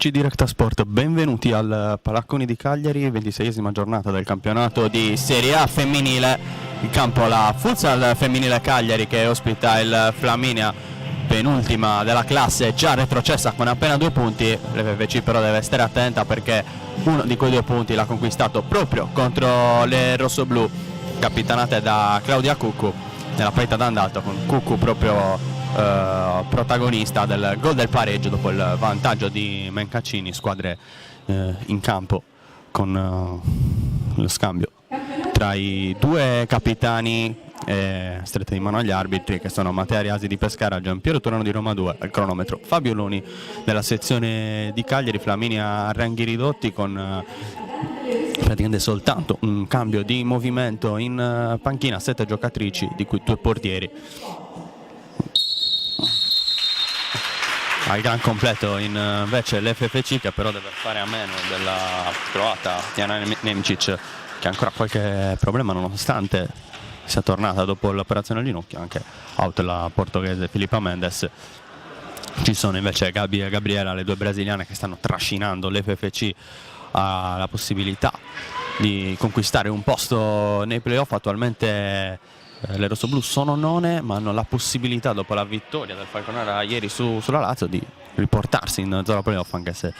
Amici di Recta Sport, benvenuti al Palacconi di Cagliari, 26esima giornata del campionato di Serie A femminile. In campo la Futsal femminile Cagliari che ospita il Flaminia, penultima della classe, già retrocessa con appena 2 punti. L'FFC però deve stare attenta perché uno di quei 2 punti l'ha conquistato proprio contro le rossoblù, capitanate da Claudia Cuccu, nella partita d'andata, con Cuccu proprio protagonista del gol del pareggio dopo il vantaggio di Mencaccini. Squadre in campo con lo scambio tra i 2 capitani strette di mano agli arbitri, che sono Matteo Riasi di Pescara, Giampiero Turano di Roma 2 al cronometro, Fabio Loni della sezione di Cagliari. Flaminia a ranghi ridotti con praticamente soltanto un cambio di movimento in panchina, 7 giocatrici di cui 2 portieri. Al gran completo invece l'FFC, che però deve fare a meno della croata Diana Nemcic, che ha ancora qualche problema nonostante sia tornata dopo l'operazione al ginocchio. Anche out la portoghese Filippa Mendes. Ci sono invece Gabi e Gabriela, le 2 brasiliane, che stanno trascinando l'FFC alla possibilità di conquistare un posto nei playoff. Attualmente le rossoblù sono 9, ma hanno la possibilità, dopo la vittoria del Falconara ieri sulla Lazio, di riportarsi in zona playoff, anche se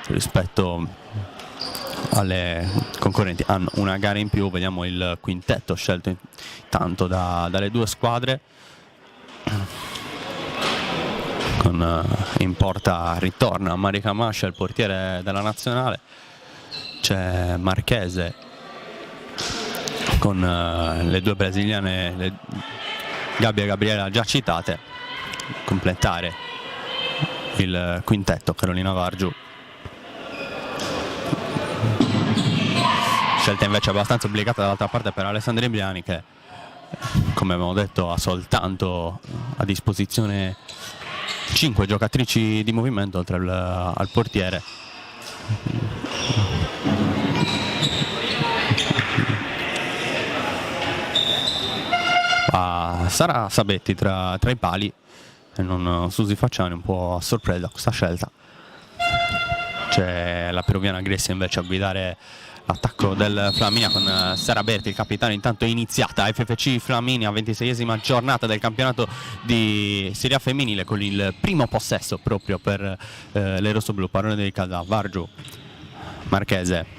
rispetto alle concorrenti hanno una gara in più. Vediamo il quintetto scelto intanto dalle 2 squadre. In porta ritorna Marica Mascia, il portiere della nazionale. C'è Marchese con le 2 brasiliane, Gabi e Gabriela già citate. Completare il quintetto Carolina Vargiu. Scelta invece abbastanza obbligata dall'altra parte per Alessandra Imbriani, che, come abbiamo detto, ha soltanto a disposizione 5 giocatrici di movimento oltre al portiere. Sara Sabetti tra i pali e non Susi Facciani, un po' a sorpresa questa scelta. C'è la peruviana Gressia invece a guidare l'attacco del Flaminia, con Sara Berti il capitano. Intanto è iniziata FFC Flaminia, 26esima giornata del campionato di Serie A femminile, con il primo possesso proprio per le rossoblù. Pallone dedicato a Vargiu. Marchese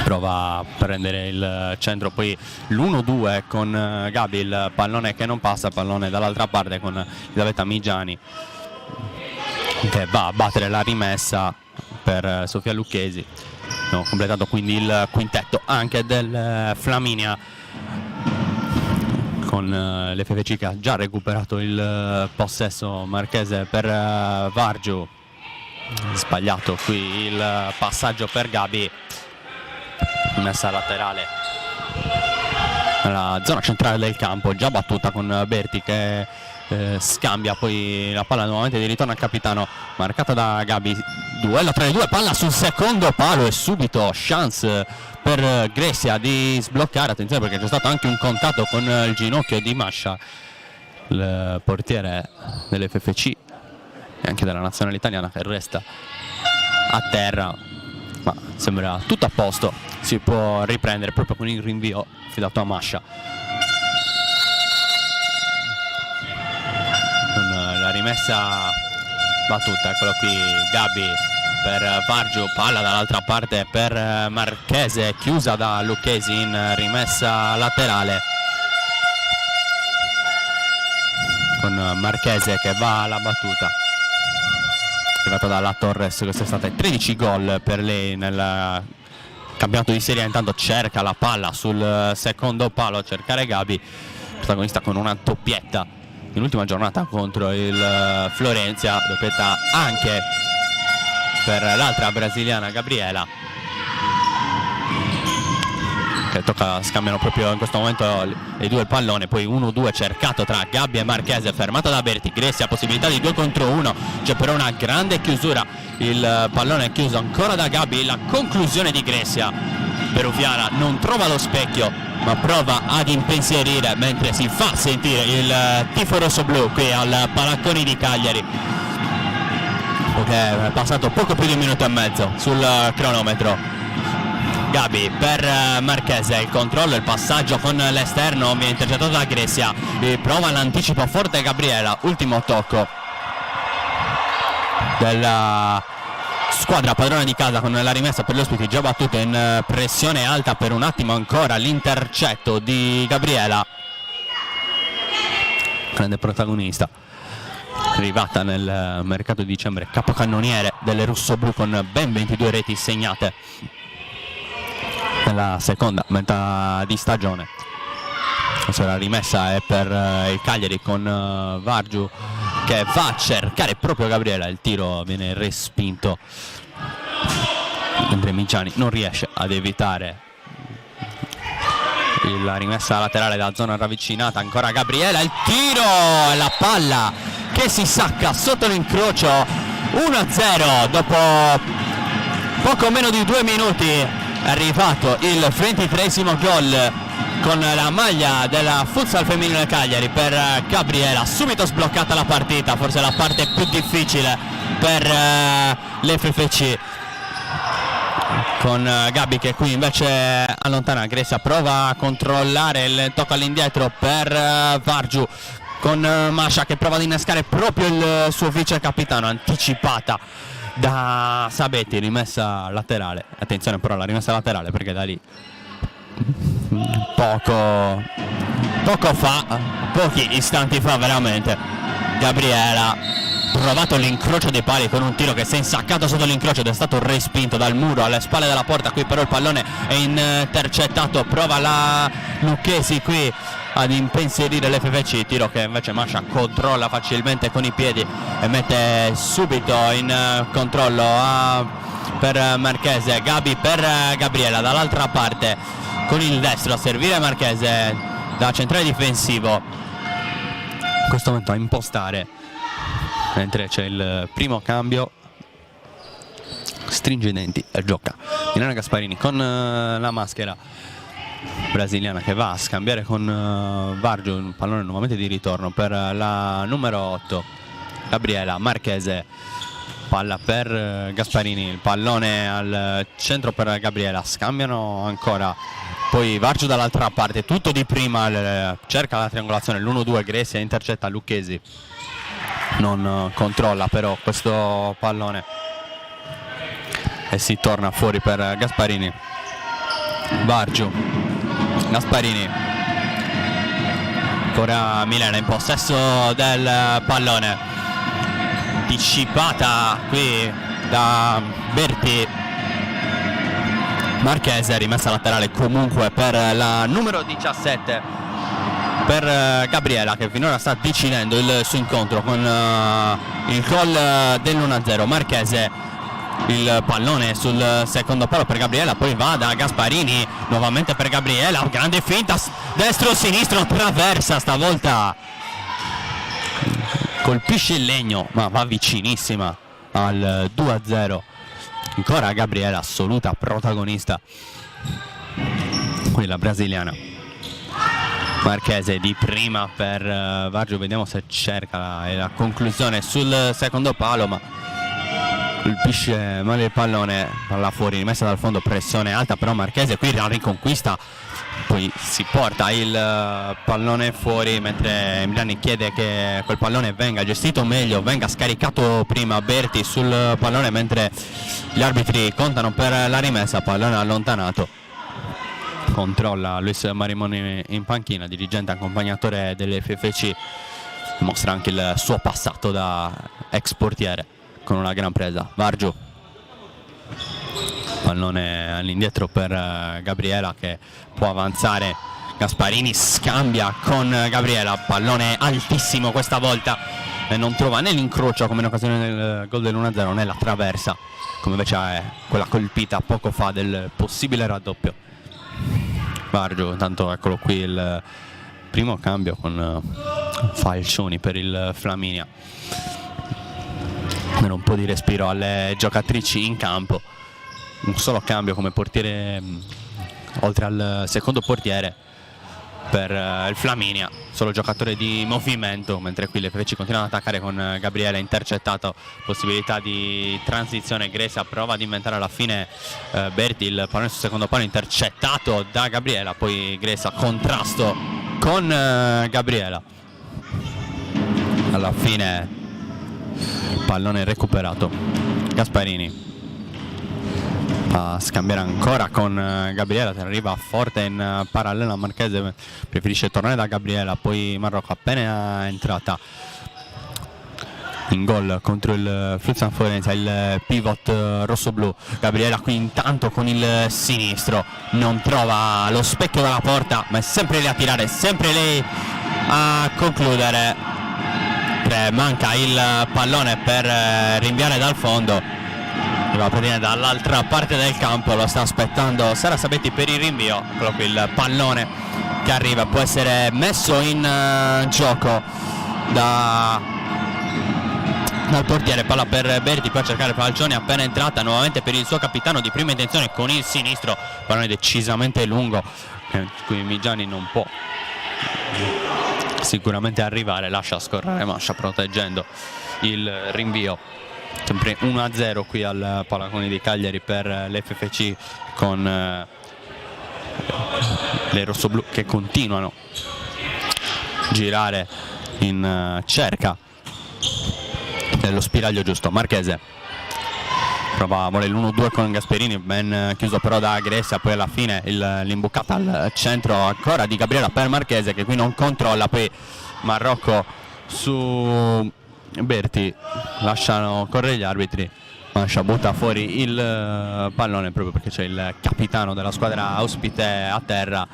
prova a prendere il centro, poi l'1-2 con Gabi, il pallone che non passa, pallone dall'altra parte con Elisabetta Migiani, che va a battere la rimessa per Sofia Lucchesi. Abbiamo completato quindi il quintetto anche del Flaminia, con l'FFC che ha già recuperato il possesso. Marchese per Vargiu, sbagliato qui il passaggio per Gabi, messa laterale nella zona centrale del campo, già battuta, con Berti che scambia poi la palla nuovamente di ritorno al capitano, marcata da Gabi. Duello tra le 2, palla sul secondo palo e subito chance per Gressia di sbloccare. Attenzione, perché c'è stato anche un contatto con il ginocchio di Mascia, il portiere dell'FFC e anche della nazionale italiana, che resta a terra, ma sembra tutto a posto. Si può riprendere proprio con il rinvio affidato a Mascia. Con la rimessa battuta, eccolo qui Gabi per Vargiu, palla dall'altra parte per Marchese, chiusa da Lucchesi in rimessa laterale, con Marchese che va alla battuta, arrivata dalla Torres. Questa è stata 13 gol per lei nel campionato di Serie A. Intanto cerca la palla sul secondo palo a cercare Gabi, protagonista con una doppietta nell'ultima giornata contro il Florentia, doppietta anche per l'altra brasiliana Gabriela, che scambiano proprio in questo momento le 2 il pallone. Poi 1-2 cercato tra Gabi e Marchese, fermato da Berti. Gressia possibilità di 2 contro 1, c'è però una grande chiusura, il pallone è chiuso ancora da Gabi. La conclusione di Gressia, peruviana, non trova lo specchio ma prova ad impensierire mentre si fa sentire il tifo rossoblu qui al Palacconi di Cagliari. tempo che è passato poco più di 1 minuto e mezzo sul cronometro. Gabi per Marchese, il controllo, il passaggio con l'esterno, viene intercettato da Grecia, prova l'anticipo forte Gabriela, ultimo tocco della squadra padrona di casa con la rimessa per gli ospiti già battuto in pressione alta. Per un attimo ancora l'intercetto di Gabriela, grande protagonista, arrivata nel mercato di dicembre, capocannoniere delle rossoblu con ben 22 reti segnate nella seconda metà di stagione. La rimessa è per il Cagliari con Vargiu che va a cercare proprio Gabriela, il tiro viene respinto mentre Micciani non riesce ad evitare la rimessa laterale da zona ravvicinata. Ancora Gabriela, il tiro e la palla che si sacca sotto l'incrocio. 1-0 dopo poco meno di 2 minuti è arrivato il 23esimo gol con la maglia della futsal femminile Cagliari per Gabriela. Subito sbloccata la partita, forse la parte più difficile per l'FFC, con Gabi che qui invece allontana Grecia, prova a controllare il tocco all'indietro per Vargiu con Masha che prova ad innescare proprio il suo vice capitano, anticipata da Sabetti, rimessa laterale. Attenzione però alla rimessa laterale perché da lì pochi istanti fa veramente Gabriela provato l'incrocio dei pali con un tiro che si è insaccato sotto l'incrocio ed è stato respinto dal muro alle spalle della porta. Qui però il pallone è intercettato, prova la Lucchesi qui ad impensierire l'FFC, tiro che invece Masha controlla facilmente con i piedi e mette subito in controllo per Marchese. Gabi per Gabriela dall'altra parte con il destro a servire Marchese da centrale difensivo, in questo momento a impostare, mentre c'è il primo cambio. Stringe i denti e gioca Milena Gasparini con la maschera brasiliana che va a scambiare con Vargiu, un pallone nuovamente di ritorno per la numero 8 Gabriela. Marchese, palla per Gasparini, il pallone al centro per Gabriela, scambiano ancora, poi Vargiu dall'altra parte, tutto di prima, cerca la triangolazione, l'1-2 Grecia intercetta Lucchesi, non controlla però questo pallone e si torna fuori per Gasparini. Vargiu, Gasparini, ancora Milena in possesso del pallone, anticipata qui da Berti. Marchese, rimessa laterale comunque per la numero 17 per Gabriela, che finora sta decidendo il suo incontro con il gol dell'1-0. Marchese, il pallone sul secondo palo per Gabriela, poi va da Gasparini nuovamente per Gabriela, grande finta, destro-sinistro, traversa stavolta, colpisce il legno ma va vicinissima al 2-0. Ancora Gabriela, assoluta protagonista, qui la brasiliana. Marchese di prima per Vargiu, vediamo se cerca la conclusione sul secondo palo, ma colpisce male il pallone, palla fuori, rimessa dal fondo, pressione alta però Marchese qui la riconquista, poi si porta il pallone fuori, mentre Milani chiede che quel pallone venga gestito meglio, venga scaricato prima Berti sul pallone, mentre gli arbitri contano per la rimessa, pallone allontanato. Controlla Luis Marimoni in panchina, dirigente accompagnatore dell'FFC, mostra anche il suo passato da ex portiere con una gran presa. Vargiu, pallone all'indietro per Gabriela che può avanzare. Gasparini scambia con Gabriela, pallone altissimo questa volta e non trova né l'incrocio come in occasione del gol dell'1-0 né la traversa come invece è quella colpita poco fa del possibile raddoppio. Vargiu, intanto eccolo qui il primo cambio con Falcioni per il Flaminia, dare un po' di respiro alle giocatrici in campo. Un solo cambio come portiere oltre al secondo portiere per il Flaminia, solo giocatore di movimento, mentre qui le FFC continuano ad attaccare con Gabriele intercettato, possibilità di transizione. Grecia prova ad inventare alla fine Berti, il pallone sul secondo palo intercettato da Gabriela, poi Grecia contrasto con Gabriela, alla fine pallone recuperato. Gasparini a scambiare ancora con Gabriela, che arriva forte in parallelo a Marchese, preferisce tornare da Gabriela, poi Marrocco appena entrata in gol contro il Friuli Forense, il pivot rossoblu. Gabriela qui intanto con il sinistro non trova lo specchio della porta, ma è sempre lei a tirare, sempre lei a concludere. Manca il pallone per rinviare dal fondo, va a dall'altra parte del campo, lo sta aspettando Sara Sabetti per il rinvio. Eccolo qui il pallone che arriva, può essere messo in gioco dal portiere. Palla per Berti, poi a cercare Falcioni, appena entrata nuovamente per il suo capitano di prima intenzione con il sinistro, pallone decisamente lungo, qui Migiani non può sicuramente arrivare, lascia scorrere Mascia proteggendo il rinvio. Sempre 1-0 qui al Palaconi di Cagliari per l'FFC, con le rossoblù che continuano a girare in cerca dello spiraglio giusto. Marchese prova, vuole l'1-2 con Gasperini, ben chiuso però da Grecia, poi alla fine l'imbucata al centro ancora di Gabriela per Marchese, che qui non controlla, poi Marrocco su Berti, lasciano correre gli arbitri, Mascia butta fuori il pallone proprio perché c'è il capitano della squadra ospite a terra.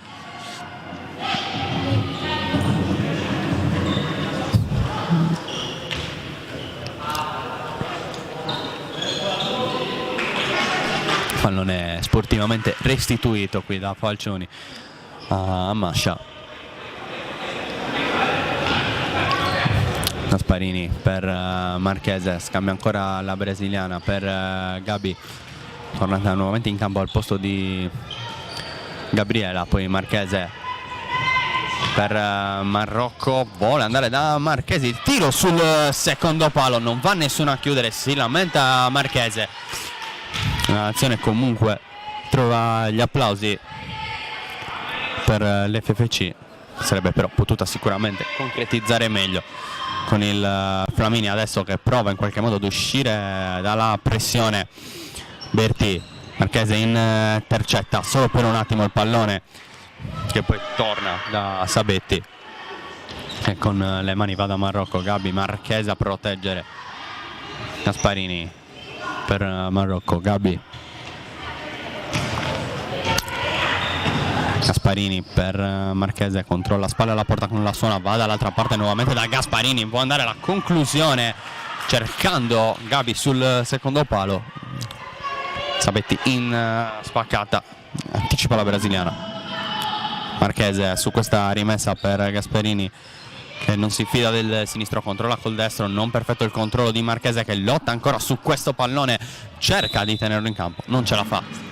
Pallone sportivamente restituito qui da Falcioni a Mascia. Gasparini per Marchese, scambia ancora la brasiliana per Gabi, tornata nuovamente in campo al posto di Gabriela, poi Marchese per Marrocco, vuole andare da Marchese, il tiro sul secondo palo, non va nessuno a chiudere, si lamenta Marchese. L'azione comunque trova gli applausi per l'FFC, sarebbe però potuta sicuramente concretizzare meglio con il Flaminia adesso che prova in qualche modo ad uscire dalla pressione. Berti, Marchese intercetta solo per un attimo il pallone, che poi torna da Sabetti e con le mani va da Marrocco. Gabi, Marchese a proteggere Gasparini per Marrocco. Gabi, Gasparini per Marchese, controlla spalla alla porta con la suona, va dall'altra parte nuovamente da Gasparini, può andare alla conclusione cercando Gabi sul secondo palo. Sabetti in spaccata, anticipa la brasiliana. Marchese su questa rimessa per Gasparini, che non si fida del sinistro, controlla col destro, non perfetto il controllo di Marchese, che lotta ancora su questo pallone, cerca di tenerlo in campo, non ce la fa.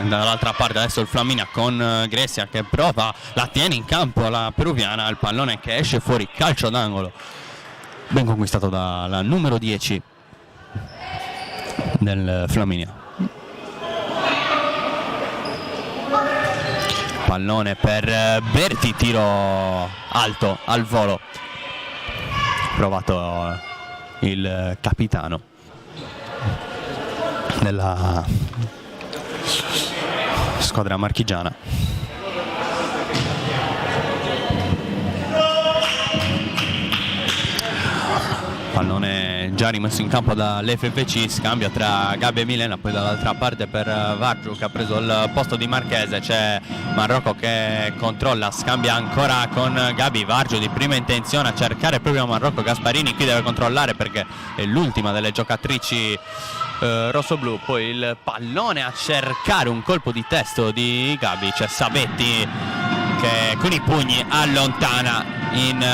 Dall'altra parte adesso il Flaminia con Grecia che prova, la tiene in campo la peruviana, il pallone che esce fuori, calcio d'angolo ben conquistato dalla numero 10 del Flaminia. Pallone per Berti, tiro alto al volo, provato il capitano della squadra marchigiana. Pallone già rimesso in campo dall'FFC, scambio tra Gabi e Milena, poi dall'altra parte per Vargiu che ha preso il posto di Marchese, c'è Marrocco che controlla, scambia ancora con Gabi, Vargiu di prima intenzione a cercare proprio Marrocco. Gasparini qui deve controllare perché è l'ultima delle giocatrici rossoblu, poi il pallone a cercare un colpo di testo di Gabi, c'è Sabetti che con i pugni allontana in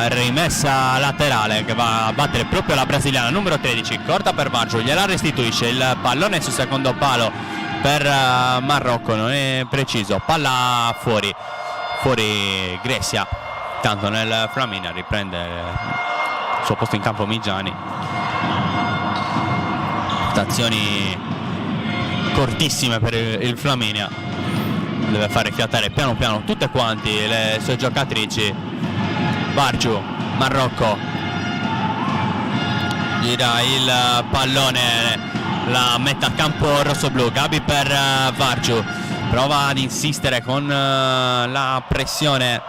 rimessa laterale, che va a battere proprio la brasiliana numero 13, corta per Vargiu, gliela restituisce, il pallone sul secondo palo per Marrocco, non è preciso, palla fuori Grecia, tanto nel Flaminia riprende il suo posto in campo Migiani. Azioni cortissime per il Flaminia, deve fare fiatare piano piano tutte quanti le sue giocatrici. Vargiu, Marrocco, gira il pallone, la mette a campo rossoblu. Gabi per Vargiu, prova ad insistere con la pressione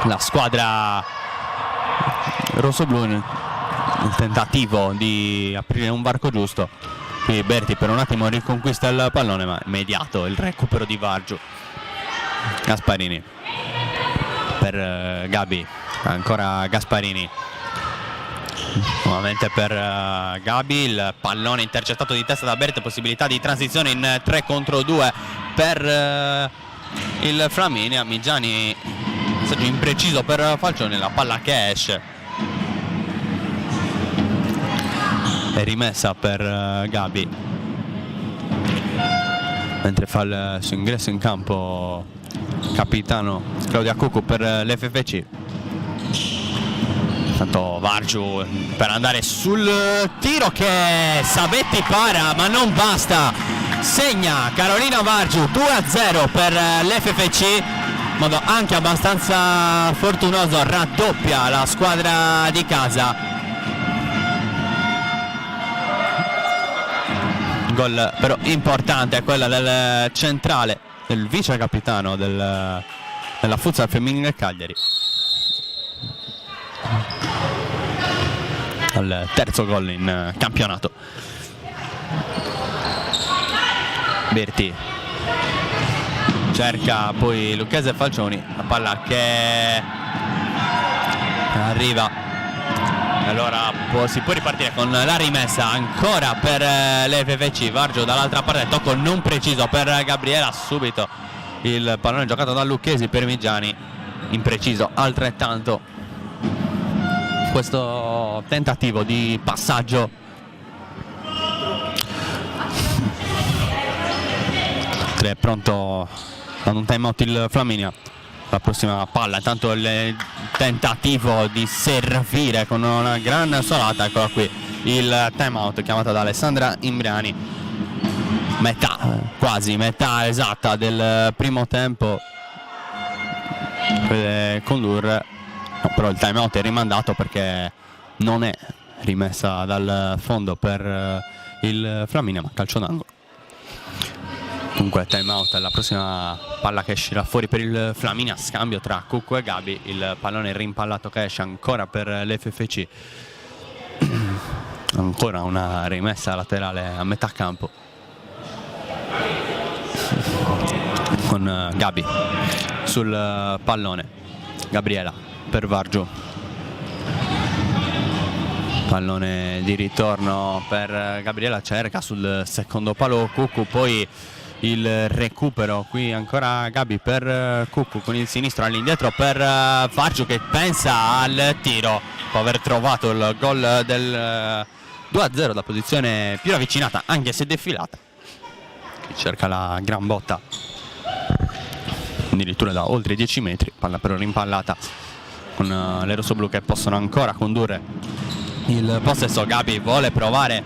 la squadra rossoblu, il tentativo di aprire un varco giusto. Qui Berti per un attimo riconquista il pallone, ma immediato il recupero di Vargiu. Gasparini per Gabi, ancora Gasparini, nuovamente per Gabi, il pallone intercettato di testa da Berti, possibilità di transizione in 3 contro 2 per il Flaminia. Migiani, passaggio impreciso per Falcioni, la palla che esce. È rimessa per Gabi, mentre fa il suo ingresso in campo capitano Claudia Cuccu per l'FFC. Tanto Vargiu per andare sul tiro che Sabetti para, ma non basta, segna Carolina Vargiu, 2-0 per l'FFC, in modo anche abbastanza fortunoso, raddoppia la squadra di casa. Gol però importante è quella del centrale, del vice capitano della futsal femminile Cagliari, al terzo gol in campionato. Berti cerca poi Lucchese Falcioni, la palla che arriva. Allora si può ripartire con la rimessa ancora per l'FFC. Vargiu dall'altra parte, tocco non preciso per Gabriela, subito il pallone giocato da Lucchesi per Migiani, impreciso altrettanto questo tentativo di passaggio. È pronto ad un time out il Flaminia. La prossima palla, intanto il tentativo di servire con una gran solata. Eccola qui il time out chiamato da Alessandra Imbriani. Quasi metà esatta del primo tempo, condurre. No, però il time out è rimandato perché non è rimessa dal fondo per il Flaminia, ma calcio d'angolo. Comunque time out, la prossima palla che uscirà fuori per il Flaminia, scambio tra Cuccu e Gabi, il pallone rimpallato che esce ancora per l'FFC. Ancora una rimessa laterale a metà campo con Gabi sul pallone. Gabriela per Vargiu, pallone di ritorno per Gabriela, cerca sul secondo palo Cuccu, poi il recupero. Qui ancora Gabi per Cuccu con il sinistro all'indietro per Vargiu, che pensa al tiro, può aver trovato il gol del 2-0 da posizione più ravvicinata, anche se defilata. Qui cerca la gran botta addirittura da oltre 10 metri, palla però rimpallata con le rossoblu che possono ancora condurre il possesso. Gabi vuole provare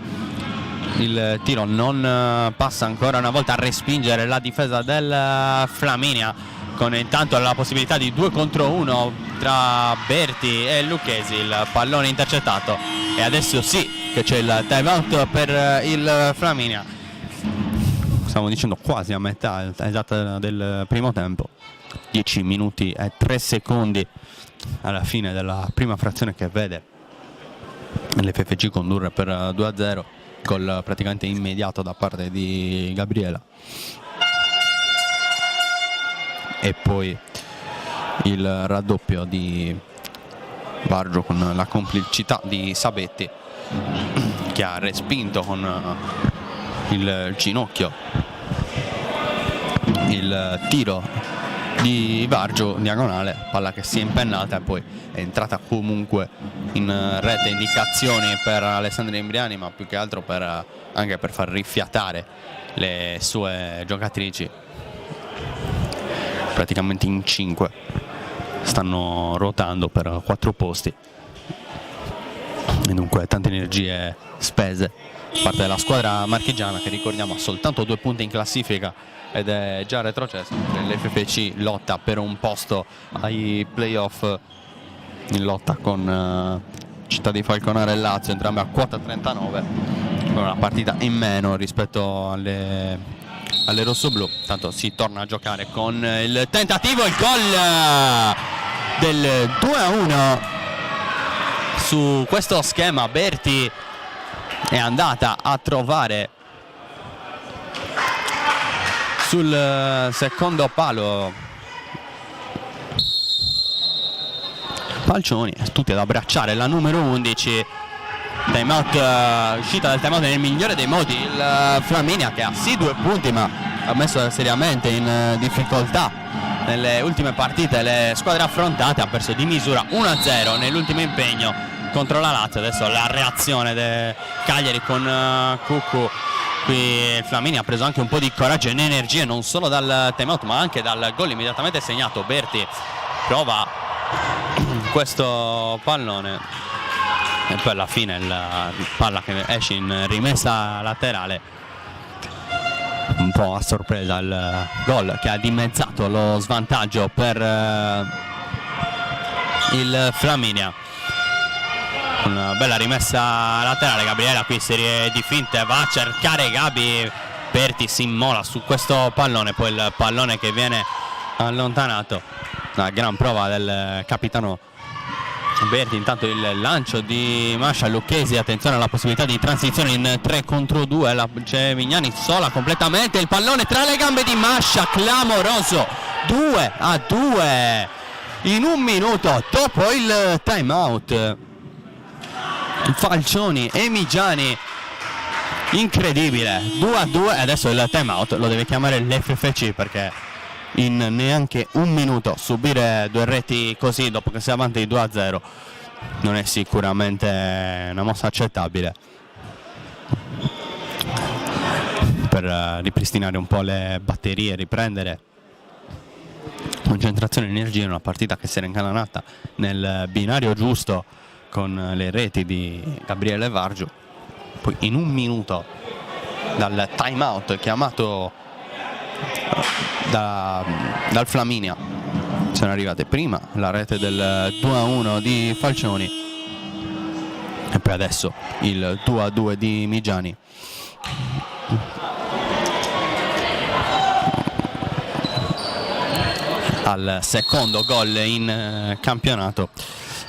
il tiro, non passa ancora una volta a respingere la difesa del Flaminia, con intanto la possibilità di 2 contro 1 tra Berti e Lucchesi. Il pallone intercettato e adesso sì che c'è il time out per il Flaminia. Stiamo dicendo quasi a metà esatta del primo tempo, 10 minuti e 3 secondi alla fine della prima frazione, che vede l'FFC condurre per 2-0, gol praticamente immediato da parte di Gabriela. E poi il raddoppio di Vargiu con la complicità di Sabetti, che ha respinto con il ginocchio il tiro di Vargio, diagonale, palla che si è impennata e poi è entrata comunque in rete. Indicazioni per Alessandro Imbriani, ma più che altro anche per far rifiatare le sue giocatrici. Praticamente in 5 stanno ruotando per 4 posti e dunque tante energie spese da parte della squadra marchigiana, che ricordiamo ha soltanto 2 punti in classifica ed è già retrocessa. L'FFC lotta per un posto ai playoff in lotta con Città di Falconara e Lazio, entrambe a quota 39, con una partita in meno rispetto alle rossoblù. Tanto si torna a giocare con il tentativo, il gol del 2-1 su questo schema. Berti è andata a trovare sul secondo palo Falcioni, tutti ad abbracciare la numero 11. Timeout, uscita dal timeout nel migliore dei modi il Flaminia, che ha sì 2 punti ma ha messo seriamente in difficoltà nelle ultime partite le squadre affrontate. Ha perso di misura 1-0 nell'ultimo impegno contro la Lazio. Adesso la reazione del Cagliari con Cucù. Qui il Flaminia ha preso anche un po' di coraggio e energie, non solo dal timeout ma anche dal gol immediatamente segnato. Berti prova questo pallone e poi alla fine la palla che esce in rimessa laterale, un po' a sorpresa il gol che ha dimezzato lo svantaggio per il Flaminia. Una bella rimessa laterale, Gabriela qui serie di finte, va a cercare Gabi, Berti si immola su questo pallone, poi il pallone che viene allontanato. Una gran prova del capitano Berti. Intanto il lancio di Masha Lucchesi, attenzione alla possibilità di transizione in 3 contro 2, c'è Vignani sola completamente, il pallone tra le gambe di Masha, clamoroso, 2-2 in un minuto dopo il time out. Falcioni e Migiani, incredibile, 2-2. Adesso il time out lo deve chiamare l'FFC, perché in neanche un minuto subire 2 reti così dopo che si è avanti 2-0 non è sicuramente una mossa accettabile per ripristinare un po' le batterie, riprendere concentrazione e energia in una partita che si era incanalata nel binario giusto con le reti di Gabriele Vargio. Poi in un minuto dal time out chiamato dal Flaminia sono arrivate prima la rete del 2-1 di Falcioni e poi adesso il 2-2 di Migiani. Al secondo gol in campionato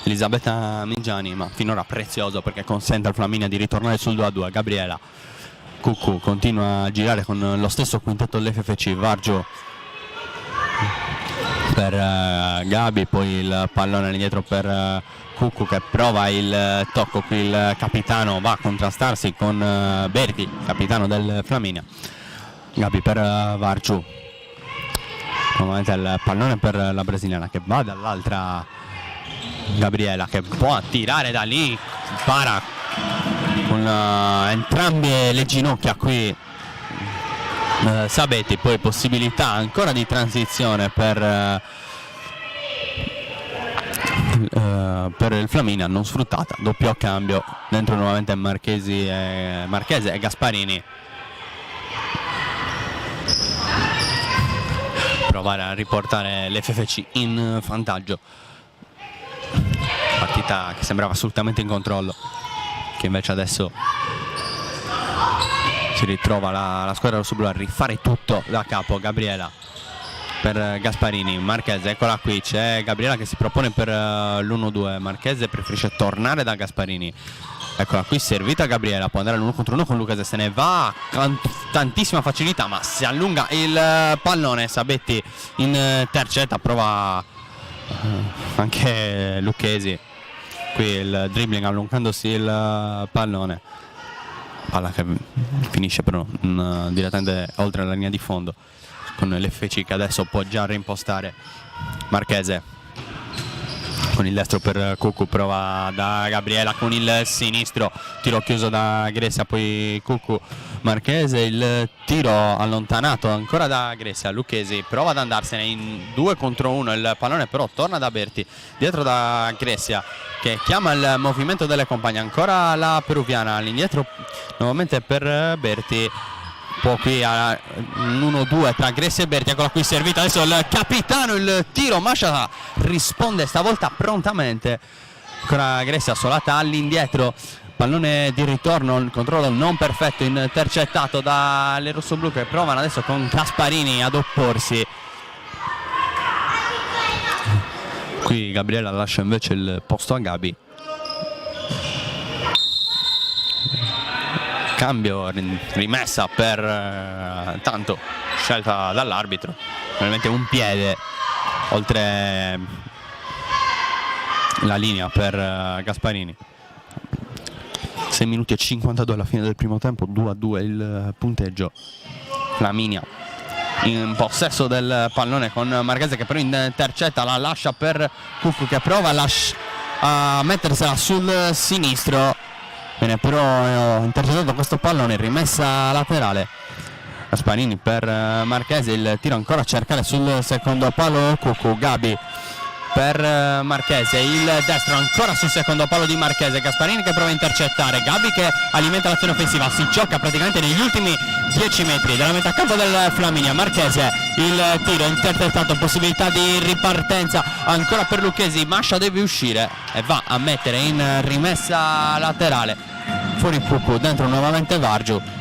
Elisabetta Migiani, ma finora prezioso perché consente al Flaminia di ritornare sul 2-2. Gabriela Cucù continua a girare con lo stesso quintetto dell'FFC, Vargio per Gabi, poi il pallone dietro per Cucù che prova il tocco. Qui il capitano va a contrastarsi con Berti, capitano del Flaminia. Gabi per Vargio, nuovamente il pallone per la brasiliana che va dall'altra Gabriela, che può attirare da lì, para con entrambe le ginocchia qui Sabetti, poi possibilità ancora di transizione per il Flaminia non sfruttata, doppio cambio dentro nuovamente Marchese e Gasparini. Provare a riportare l'FFC in vantaggio, partita che sembrava assolutamente in controllo, che invece adesso si ritrova la squadra rossoblu a rifare tutto da capo. Gabriela per Gasparini, Marchese, eccola qui, c'è Gabriela che si propone per l'1-2, Marchese preferisce tornare da Gasparini, eccola qui, servita Gabriela, può andare all'1 contro 1 con Lucchese, se ne va con tantissima facilità ma si allunga il pallone. Sabetti in tercetta, prova anche Lucchesi, qui il dribbling allungandosi il pallone, palla che finisce però direttamente oltre la linea di fondo. con l'FC che adesso può già reimpostare. Marchese con il destro per Cuccu, prova da Gabriela con il sinistro, tiro chiuso da Grecia, poi Cuccu, Marchese, il tiro allontanato ancora da Grecia, Lucchesi prova ad andarsene in 2 contro 1, il pallone però torna da Berti, dietro da Grecia che chiama il movimento delle compagne, ancora la peruviana all'indietro nuovamente per Berti. Un po' qui a 1-2 tra Grecia e Berti, eccola qui servita adesso il capitano, il tiro, Masha risponde stavolta prontamente, ancora Grecia assolata all'indietro, pallone di ritorno, il controllo non perfetto, intercettato dalle rossoblù che provano adesso con Gasparini ad opporsi. Qui Gabriela lascia invece il posto a Gabi. Cambio, rimessa per tanto scelta dall'arbitro, probabilmente un piede oltre la linea per Gasparini. 6 minuti e 52 alla fine del primo tempo, 2-2 il punteggio. Flaminia in possesso del pallone con Marchese che però intercetta, la lascia per Cuccu che prova a mettersela sul sinistro. Bene, però intercettato questo pallone, rimessa laterale. Gasparini per Marchese, il tiro ancora a cercare sul secondo palo Cuccu, Gabi per Marchese, il destro ancora sul secondo palo di Marchese, Gasparini che prova a intercettare, Gabi che alimenta l'azione offensiva, si gioca praticamente negli ultimi 10 metri della metà campo del Flaminia. Marchese, il tiro intercettato, possibilità di ripartenza ancora per Lucchesi, Masha deve uscire e va a mettere in rimessa laterale, fuori Cuccu, dentro nuovamente Vargiu.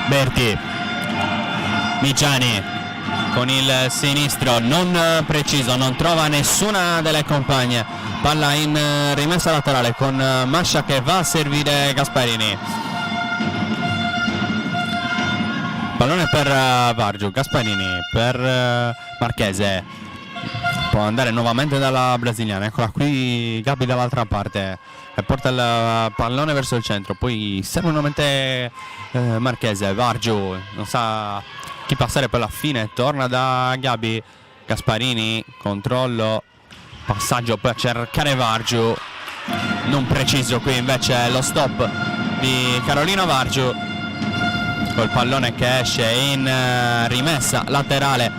Berti, Miciani con il sinistro non preciso, non trova nessuna delle compagne, palla in rimessa laterale con Masha che va a servire Gasparini, pallone per Vargiu, Gasparini per Marchese, può andare nuovamente dalla brasiliana, eccola qui Gabi dall'altra parte e porta il pallone verso il centro, poi serve nuovamente Marchese, Vargiu non sa chi passare per la fine, torna da Gabi, Gasparini, controllo, passaggio per cercare Vargiu, non preciso qui invece lo stop di Carolina Vargiu, col pallone che esce in rimessa laterale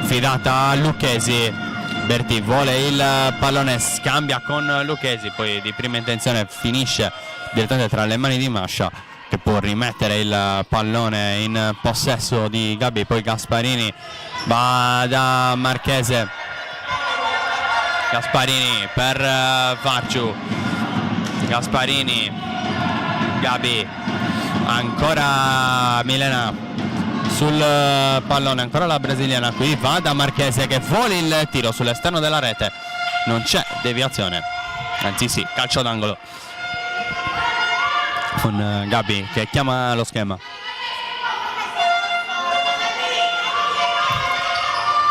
fidata a Lucchesi. Berti vuole il pallone, scambia con Lucchesi, poi di prima intenzione finisce direttamente tra le mani di Masha che può rimettere il pallone in possesso di Gabi, poi Gasparini va da Marchese, Gasparini per Vargiu, Gasparini, Gabi, ancora Milena sul pallone, ancora la brasiliana, qui va da Marchese che vuole il tiro sull'esterno della rete, non c'è deviazione, anzi sì, calcio d'angolo con Gabi che chiama lo schema.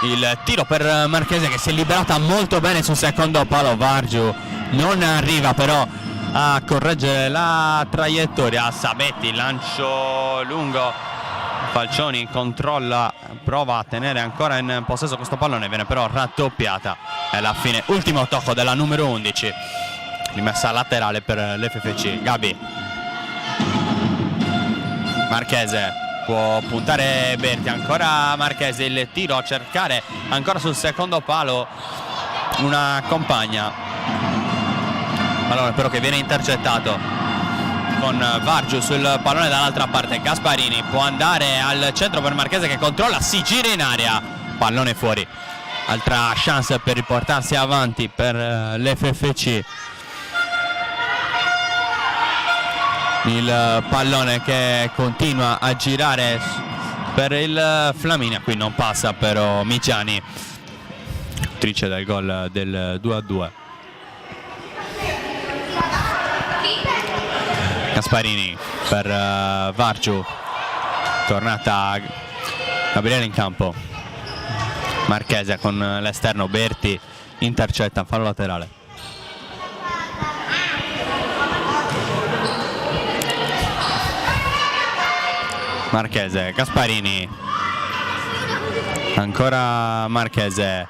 Il tiro per Marchese che si è liberata molto bene sul secondo palo, Vargiu non arriva però a correggere la traiettoria, Sabetti, lancio lungo, Falcioni controlla, prova a tenere ancora in possesso questo pallone, viene però raddoppiata e alla fine ultimo tocco della numero 11, rimessa laterale per l'FFC. Gabi, Marchese, può puntare Berti, ancora Marchese, il tiro a cercare ancora sul secondo palo una compagna, pallone però che viene intercettato con Vargiu sul pallone dall'altra parte. Gasparini può andare al centro per Marchese che controlla, si gira in area, pallone fuori, altra chance per riportarsi avanti per l'FFC. Il pallone che continua a girare per il Flaminia, qui non passa però Miciani, autrice del gol del 2-2. Gasparini per Vargiu, tornata Gabriele in campo, Marchese con l'esterno, Berti intercetta, fallo laterale. Marchese, Gasparini, ancora Marchese,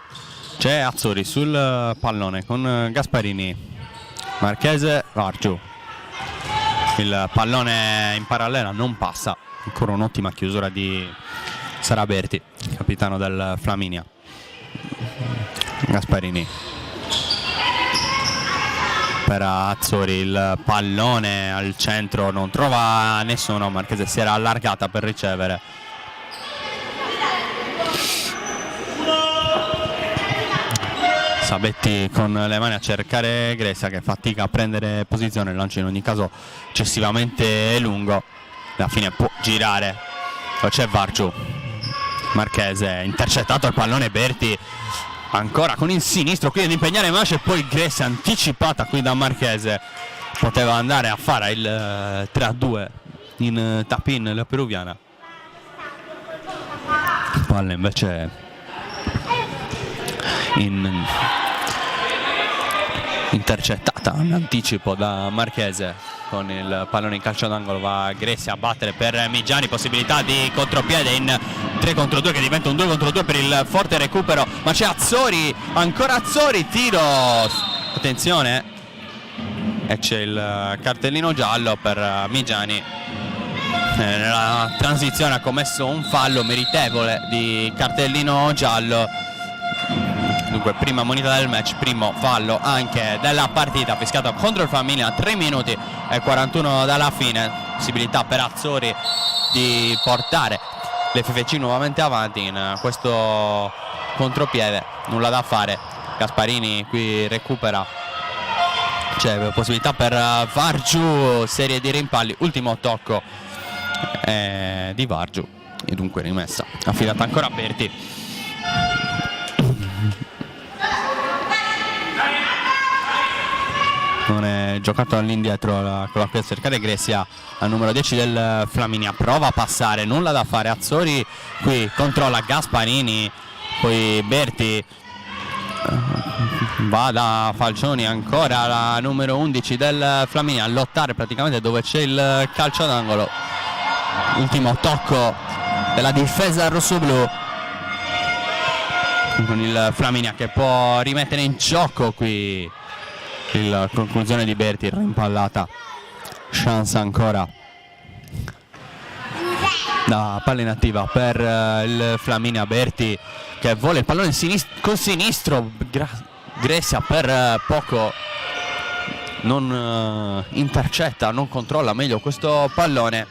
c'è Azzori sul pallone con Gasparini, Marchese, Vargiu, il pallone in parallela non passa, ancora un'ottima chiusura di Saraberti, capitano del Flaminia. Gasparini per Azzori, il pallone al centro, non trova nessuno, Marchese si era allargata per ricevere. Sabetti con le mani a cercare Gresia, che fatica a prendere posizione, il lancio in ogni caso eccessivamente lungo, alla fine può girare, poi c'è Vargiu, Marchese, intercettato il pallone, Berti ancora con il sinistro qui ad impegnare Mascia, e poi Gresia anticipata qui da Marchese, poteva andare a fare il 3-2 in tap-in la peruviana, palla invece intercettata in anticipo da Marchese. Con il pallone in calcio d'angolo va Gresia a battere per Migiani, possibilità di contropiede in 3 contro 2 che diventa un 2 contro 2 per il forte recupero, ma c'è Azzori, ancora Azzori, tiro, attenzione, e c'è il cartellino giallo per Migiani. Nella transizione ha commesso un fallo meritevole di cartellino giallo. Dunque prima moneta del match, primo fallo anche della partita, fischiato contro il Flaminia a 3 minuti e 41 dalla fine. Possibilità per Azzori di portare l'FFC nuovamente avanti in questo contropiede, nulla da fare. Gasparini qui recupera, c'è possibilità per Vargiu, serie di rimpalli, ultimo tocco di Vargiu e dunque rimessa affidata ancora a Berti. Non è giocato all'indietro con la qui a cercare Gresia al numero 10 del Flaminia, prova a passare, nulla da fare. Azzori qui controlla Gasparini, poi Berti va da Falcioni, ancora la numero 11 del Flaminia a lottare praticamente dove c'è il calcio d'angolo. Ultimo tocco della difesa rossoblù con il Flaminia che può rimettere in gioco qui la conclusione di Berti, rimpallata, chance ancora da palla inattiva per il Flaminia. Berti che vuole il pallone col sinistro, Gresia per poco non intercetta, non controlla meglio questo pallone.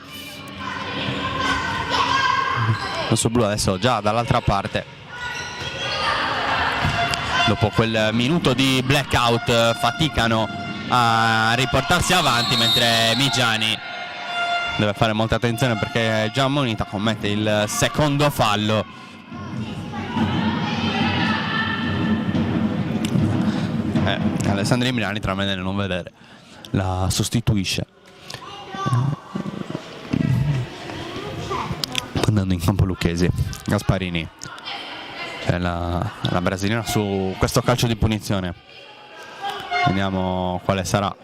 Rosso blu adesso già dall'altra parte. Dopo quel minuto di blackout faticano a riportarsi avanti, mentre Migiani deve fare molta attenzione perché già ammonita, commette il secondo fallo. Alessandro Milani, tra vedere e non vedere, la sostituisce, andando in campo Lucchesi. Gasparini, la brasiliana su questo calcio di punizione, vediamo quale sarà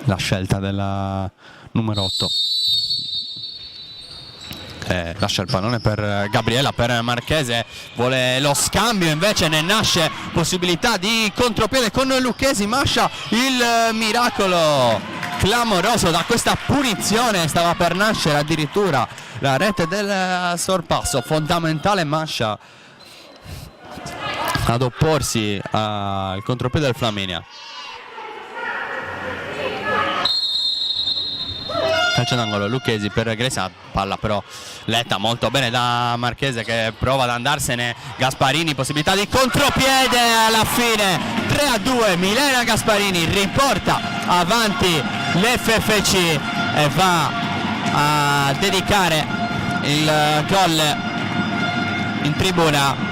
la scelta della numero 8. Lascia il pallone per Gabriela, per Marchese, vuole lo scambio, invece ne nasce possibilità di contropiede con Lucchesi. Mascia, il miracolo clamoroso da questa punizione, stava per nascere addirittura la rete del sorpasso. Fondamentale Mascia ad opporsi al contropiede del Flaminia. Calcio d'angolo, Lucchesi per Gresia, palla però letta molto bene da Marchese che prova ad andarsene. Gasparini, possibilità di contropiede alla fine, 3-2, Milena Gasparini riporta avanti l'FFC e va a dedicare il gol in tribuna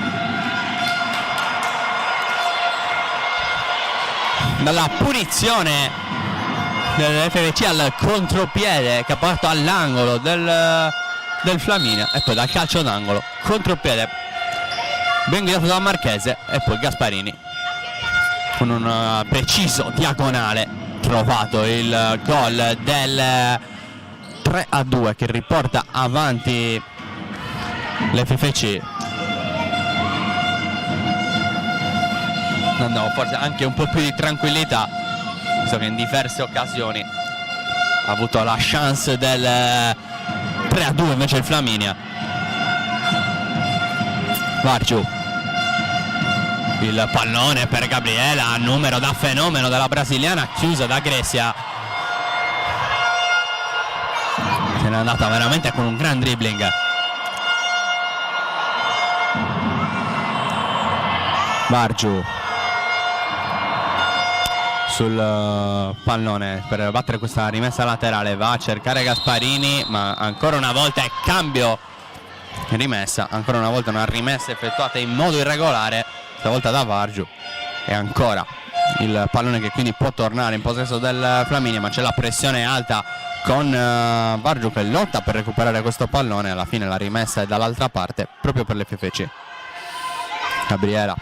dalla punizione dell'FFC al contropiede che ha portato all'angolo del Flaminia, e poi dal calcio d'angolo, contropiede ben guidato da Marchese, e poi Gasparini con un preciso diagonale trovato il gol del 3-2 che riporta avanti l'FFC. Andavo forse anche un po' più di tranquillità, visto che in diverse occasioni ha avuto la chance del 3-2 invece il Flaminia. Vargiu, il pallone per Gabriela, numero da fenomeno della brasiliana, chiusa da Grecia. Se n'è andata veramente con un gran dribbling. Vargiu sul pallone per battere questa rimessa laterale, va a cercare Gasparini, ma ancora una volta è cambio rimessa, ancora una volta una rimessa effettuata in modo irregolare, stavolta da Vargiu, e ancora il pallone che quindi può tornare in possesso del Flaminia, ma c'è la pressione alta con Vargiu che lotta per recuperare questo pallone. Alla fine la rimessa è dall'altra parte proprio per l'FFC. Gabriela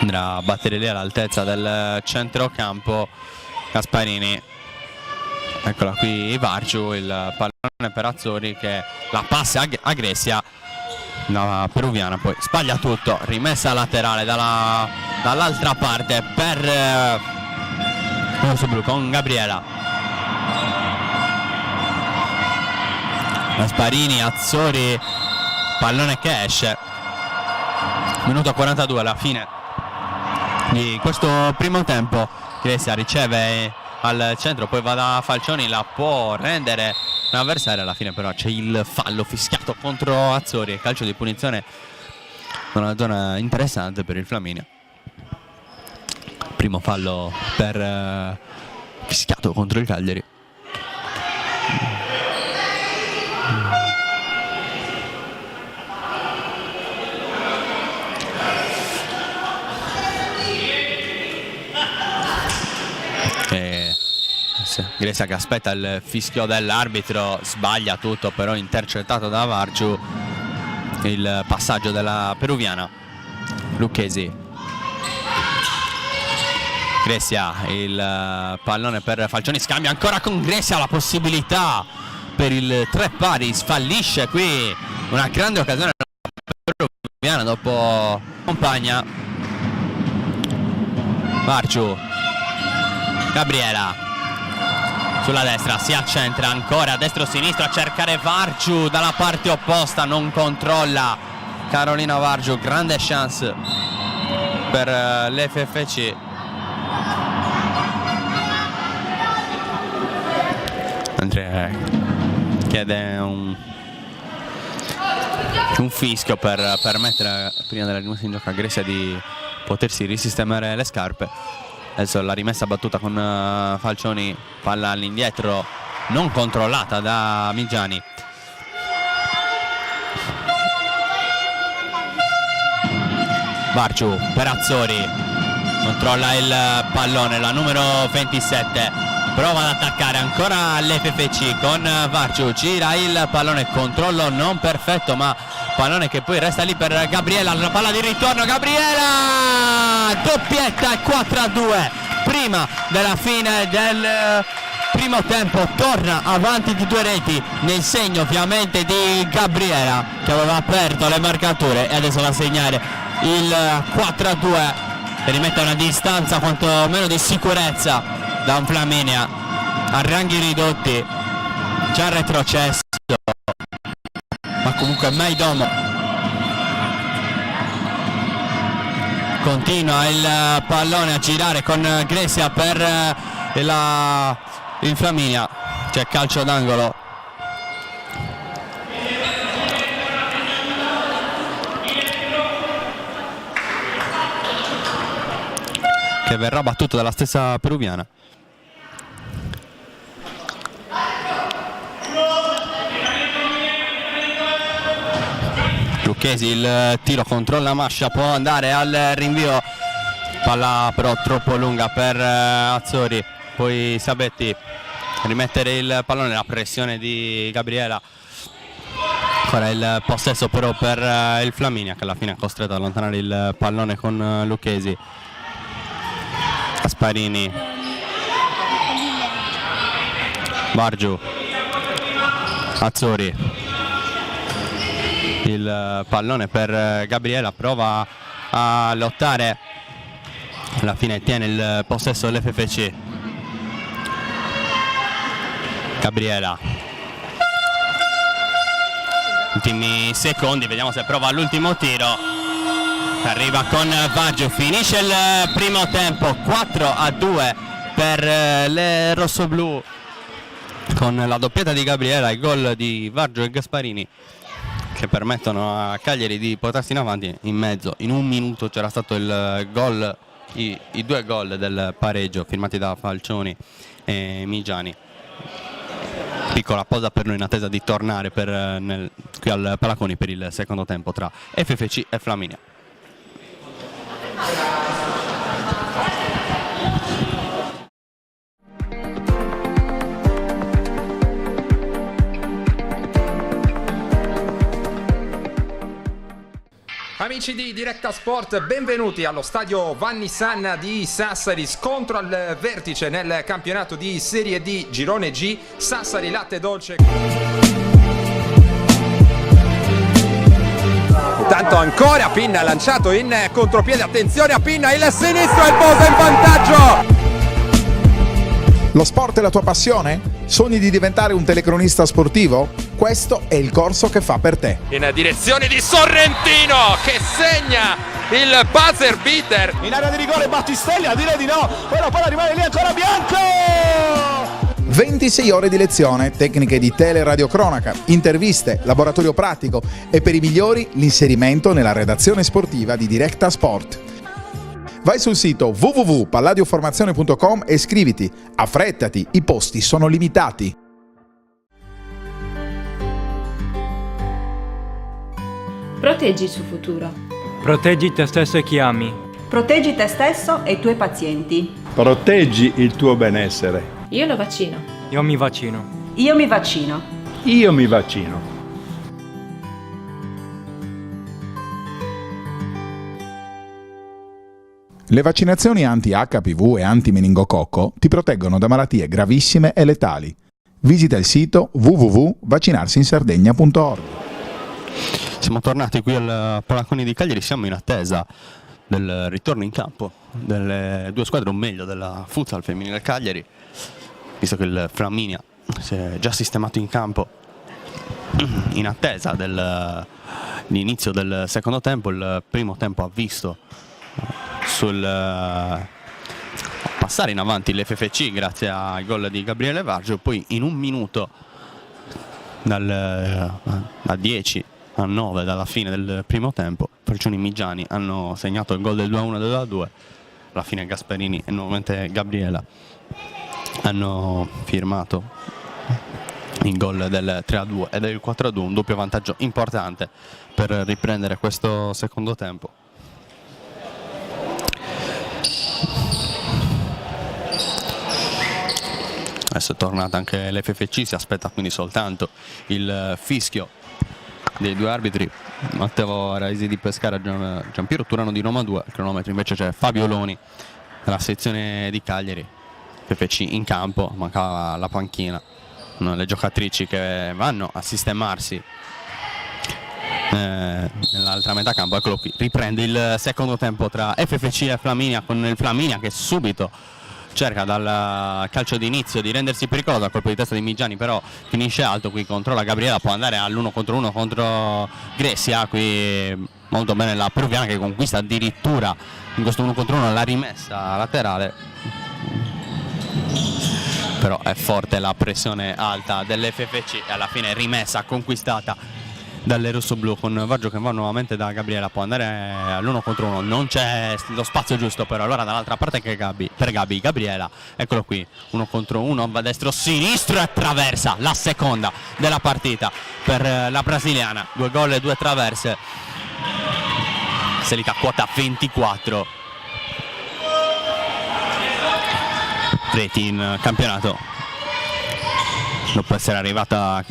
andrà a battere lì all'altezza del centrocampo. Gasparini, eccola qui Vargiu, il pallone per Azzori che la passa a Grecia, la peruviana poi sbaglia tutto, rimessa laterale dall'altra parte per Rosso Blu con Gabriela. Gasparini, Azzori, pallone che esce. Minuto 42 alla fine di questo primo tempo. Grecia riceve al centro, poi va da Falcioni, la può rendere un avversario, alla fine però c'è il fallo fischiato contro Azzori, calcio di punizione, una zona interessante per il Flaminia. Primo fallo per fischiato contro il Cagliari. Grecia che aspetta il fischio dell'arbitro, sbaglia tutto, però intercettato da Vargiu il passaggio della peruviana. Lucchesi, Grecia, il pallone per Falcioni, scambia ancora con Grecia, la possibilità per il 3 pari, fallisce qui una grande occasione peruviana dopo compagna. Vargiu, Gabriela sulla destra, si accentra ancora destro-sinistro a cercare Vargiu dalla parte opposta, non controlla Carolina Vargiu, grande chance per l'FFC. Mentre chiede un fischio per permettere prima della rimessa in gioco a Grecia di potersi risistemare le scarpe. Adesso la rimessa battuta con Falcioni, palla all'indietro non controllata da Migiani. Vargiu per Azzori, controlla il pallone, la numero 27, prova ad attaccare ancora l'FFC con Vargiu, gira il pallone, controllo non perfetto, ma pallone che poi resta lì per Gabriela, la palla di ritorno, Gabriela, doppietta e 4-2 prima della fine del primo tempo, torna avanti di 2 reti nel segno ovviamente di Gabriela che aveva aperto le marcature, e adesso va a segnare il 4-2 e rimette una distanza quantomeno di sicurezza da un Flaminia a ranghi ridotti, già retrocesso, ma comunque Maidomo continua il pallone a girare con Grecia per il Flaminia, c'è calcio d'angolo. Che verrà battuto dalla stessa peruviana. Lucchesi, il tiro contro la mascia, può andare al rinvio, palla però troppo lunga per Azzori, poi Sabetti rimettere il pallone, la pressione di Gabriela, ancora il possesso però per il Flaminia che alla fine è costretto ad allontanare il pallone con Lucchesi. Gasparini, Vargiu, Azzurri. Il pallone per Gabriela, prova a lottare, alla fine tiene il possesso dell'FFC. Gabriela, ultimi secondi, vediamo se prova l'ultimo tiro. Arriva con Vargio, finisce il primo tempo 4-2 per le rossoblù, con la doppietta di Gabriela, il gol di Vargio e Gasparini che permettono a Cagliari di portarsi in avanti. In mezzo, in un minuto, c'era stato il gol, i due gol del pareggio firmati da Falcioni e Migiani. Piccola pausa per noi in attesa di tornare qui al Palaconi per il secondo tempo tra FFC e Flaminia. Amici di Diretta Sport, benvenuti allo stadio Vanni Sanna di Sassari. Scontro al vertice nel campionato di Serie D Girone G. Sassari Latte Dolce. Intanto ancora Pinna lanciato in contropiede, attenzione a Pinna, il sinistro e il Bosa in vantaggio. Lo sport è la tua passione? Sogni di diventare un telecronista sportivo? Questo è il corso che fa per te. In direzione di Sorrentino che segna il buzzer beater. In area di rigore Battistelli, direi di no, poi la palla rimane lì ancora Bianco! 26 ore di lezione, tecniche di teleradiocronaca, interviste, laboratorio pratico e per i migliori l'inserimento nella redazione sportiva di Diretta Sport. Vai sul sito www.palladioformazione.com e iscriviti. Affrettati, i posti sono limitati. Proteggi il suo futuro. Proteggi te stesso e chi ami. Proteggi te stesso e i tuoi pazienti. Proteggi il tuo benessere. Io lo vaccino. Io mi vaccino. Io mi vaccino. Io mi vaccino. Le vaccinazioni anti-HPV e anti-meningococco ti proteggono da malattie gravissime e letali. Visita il sito www.vaccinarsiinsardegna.org. Siamo tornati qui al Palaconi di Cagliari, siamo in attesa del ritorno in campo delle due squadre, o meglio della futsal femminile Cagliari, visto che il Flaminia si è già sistemato in campo in attesa dell'inizio del secondo tempo. Il primo tempo ha visto sul passare in avanti l'FFC grazie al gol di Gabriele Vargio, poi in un minuto da 10 a 9 dalla fine del primo tempo Falcioni e Migiani hanno segnato il gol del 2-1 e del 2-2. Alla fine Gasparini e nuovamente Gabriela hanno firmato il gol del 3-2 e del 4-2, un doppio vantaggio importante per riprendere questo secondo tempo. Adesso è tornata anche l'FFC, si aspetta quindi soltanto il fischio dei due arbitri, Matteo Raisi di Pescara, Giampiero Turano di Roma 2. Al cronometro invece c'è Fabio Loni della sezione di Cagliari. FFC in campo, mancava la panchina, le giocatrici che vanno a sistemarsi nell'altra metà campo. Eccolo qui, riprende il secondo tempo tra FFC e Flaminia, con il Flaminia che subito cerca dal calcio d'inizio di rendersi pericoloso. A colpo di testa di Migiani però finisce alto, qui controlla Gabriela, può andare all'1 contro 1 contro Gressia, qui molto bene la peruviana che conquista addirittura in questo 1 contro 1 la rimessa laterale, però è forte la pressione alta dell'FFC e alla fine rimessa conquistata dalle rossoblù, con Vargio che va nuovamente da Gabriela, può andare all'1 contro 1, non c'è lo spazio giusto però, allora dall'altra parte che per Gabriela, eccolo qui, 1 contro 1, va destro sinistro e attraversa la seconda della partita per la brasiliana, 2 gol e 2 traverse, salita a quota 24 reti in campionato, dopo essere arrivata a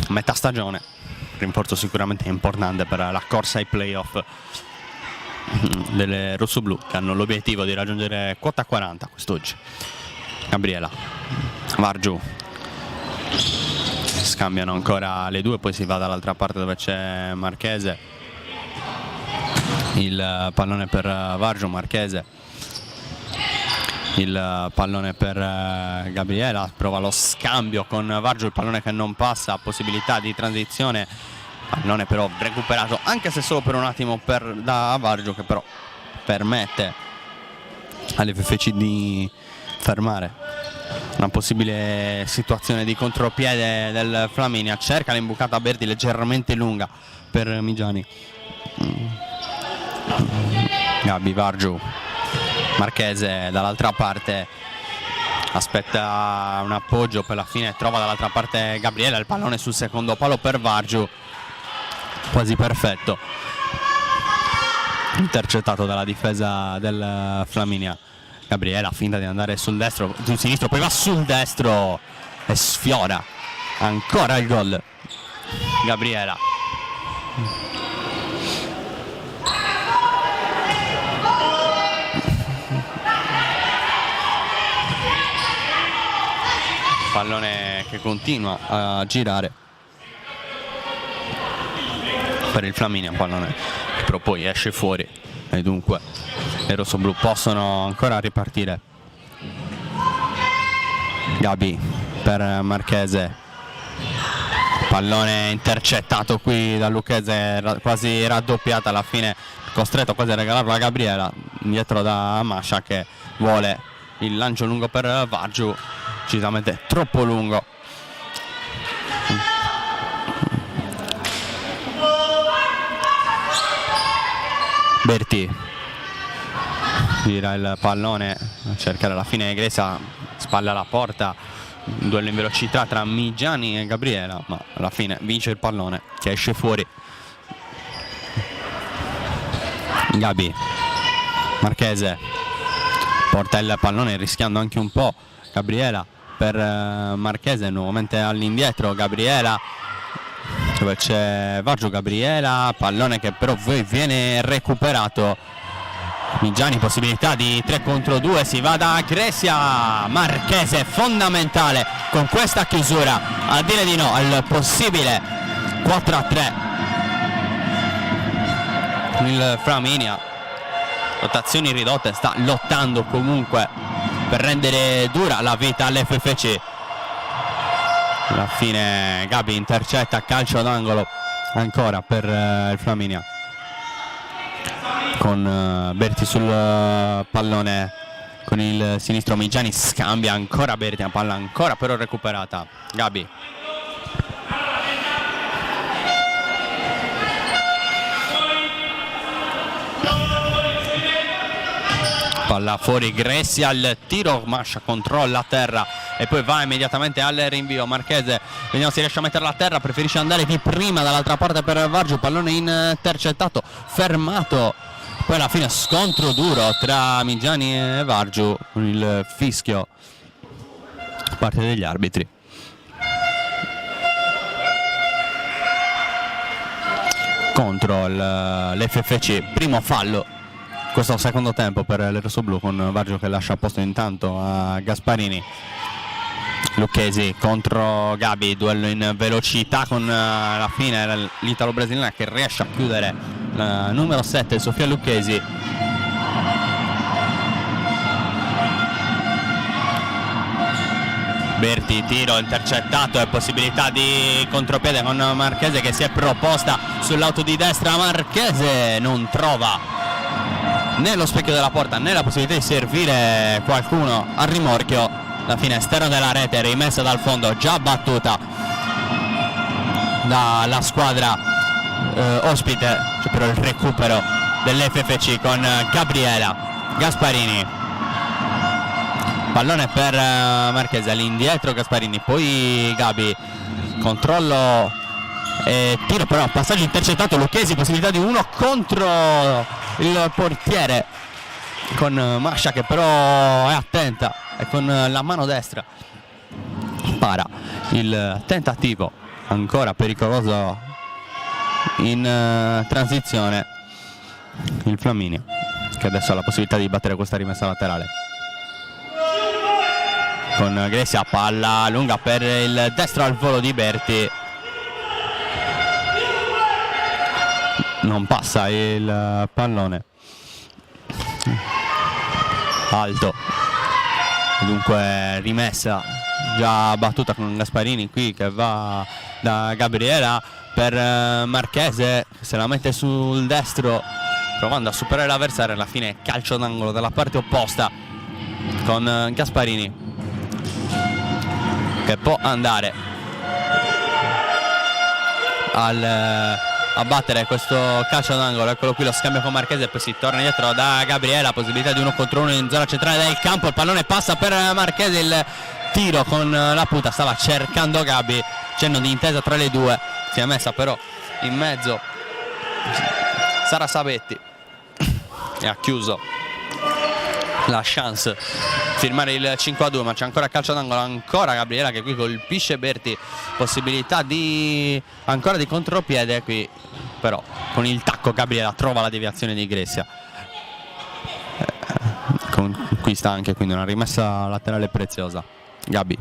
metà stagione. Rinforzo sicuramente importante per la corsa ai playoff delle rossoblù, che hanno l'obiettivo di raggiungere quota 40 quest'oggi. Gabriela Vargiù scambiano ancora le due, poi si va dall'altra parte dove c'è Marchese, il pallone per Vargio, Marchese, il pallone per Gabriela, prova lo scambio con Vargio, il pallone che non passa, possibilità di transizione, pallone però recuperato anche se solo per un attimo da Vargio, che però permette all'FFC di fermare una possibile situazione di contropiede del Flaminia. Cerca l'imbucata Berti leggermente lunga per Migiani. Gabi, Vargiu, Marchese dall'altra parte, aspetta un appoggio, per la fine trova dall'altra parte Gabriela, il pallone sul secondo palo per Vargiu, quasi perfetto, intercettato dalla difesa del Flaminia. Gabriela finta di andare sul sinistro, poi va sul destro e sfiora ancora il gol. Gabriela. Pallone che continua a girare per il Flaminia, pallone che però poi esce fuori e dunque i rossoblu possono ancora ripartire. Gabi per Marchese, pallone intercettato qui da Lucchese, quasi raddoppiata alla fine, costretto quasi a regalarlo a Gabriela, indietro da Mascia che vuole il lancio lungo per Vargiu, decisamente troppo lungo. Berti gira il pallone a cercare alla fine Gresia, spalla alla porta, un duello in velocità tra Migiani e Gabriela, ma alla fine vince il pallone che esce fuori. Gabi, Marchese porta il pallone rischiando anche un po'. Gabriela per Marchese, nuovamente all'indietro Gabriela, dove c'è Vargio. Gabriela, pallone che però viene recuperato. Migiani, possibilità di 3 contro 2, si va da Gresia. Marchese fondamentale con questa chiusura a dire di no al possibile 4-3. Il Flaminia, rotazioni ridotte, sta lottando comunque per rendere dura la vita all'FFC. Alla fine Gabi intercetta, calcio d'angolo ancora per il Flaminia, con Berti sul pallone con il sinistro. Migiani scambia ancora Berti, una palla ancora però recuperata. Gabi, palla fuori, Gresia al tiro, Mascia controlla a terra e poi va immediatamente al rinvio. Marchese, vediamo se riesce a metterla a terra, preferisce andare di prima dall'altra parte per Vargio, pallone intercettato, fermato, poi alla fine scontro duro tra Migiani e Vargio con il fischio da parte degli arbitri. Contro l'FFC, primo fallo questo secondo tempo per il rossoblu, con Vargio che lascia posto intanto a Gasparini. Lucchesi contro Gabi, duello in velocità con alla fine l'italo-brasiliana che riesce a chiudere numero 7 Sofia Lucchesi. Berti, tiro intercettato e possibilità di contropiede con Marchese che si è proposta sull'auto di destra. Marchese non trova né lo specchio della porta né la possibilità di servire qualcuno al rimorchio. La fine esterno della rete, rimessa dal fondo, già battuta dalla squadra ospite. C'è però il recupero dell'FFC con Gabriela. Gasparini, pallone per Marchese, all'indietro Gasparini, poi Gabi, controllo e tiro, però passaggio intercettato. Lucchesi, possibilità di 1 contro il portiere con Mascia che però è attenta e con la mano destra para. Il tentativo ancora pericoloso in transizione, il Flaminia che adesso ha la possibilità di battere questa rimessa laterale. con Grecia, palla lunga per il destro al volo di Berti, non passa il pallone, alto, dunque rimessa già battuta con Gasparini qui che va da Gabriela per Marchese, se la mette sul destro provando a superare l'avversario. Alla fine calcio d'angolo dalla parte opposta con Gasparini che può andare a battere questo calcio d'angolo. Eccolo qui lo scambio con Marchese, poi si torna dietro da Gabriela, possibilità di 1-1 in zona centrale del campo, il pallone passa per Marchese, il tiro con la punta, stava cercando Gabi, cenno di intesa tra le due, si è messa però in mezzo Sara Sabetti e ha chiuso la chance firmare il 5-2, ma c'è ancora calcio d'angolo, ancora Gabriela che qui colpisce Berti, possibilità di ancora di contropiede qui, però con il tacco Gabriela trova la deviazione di Grecia, conquista anche quindi una rimessa laterale preziosa. Gabi,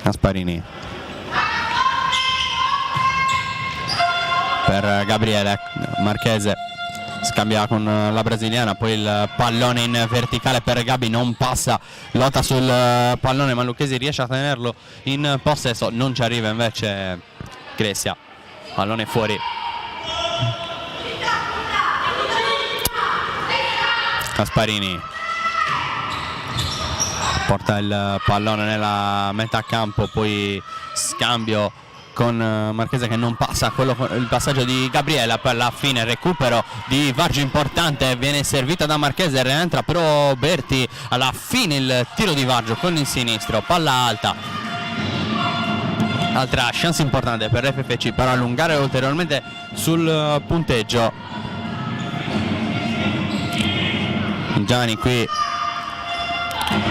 Gasparini per Gabriele, Marchese scambia con la brasiliana, poi il pallone in verticale per Gabi, non passa, lotta sul pallone ma Lucchesi riesce a tenerlo in possesso, non ci arriva invece Grecia, pallone fuori. Gasparini porta il pallone nella metà campo, poi scambio con Marchese che non passa, il passaggio di Gabriela, per la fine recupero di Vargio importante, viene servita da Marchese, rientra però Berti, alla fine il tiro di Vargio con il sinistro, palla alta, altra chance importante per l'FFC per allungare ulteriormente sul punteggio. Gianni qui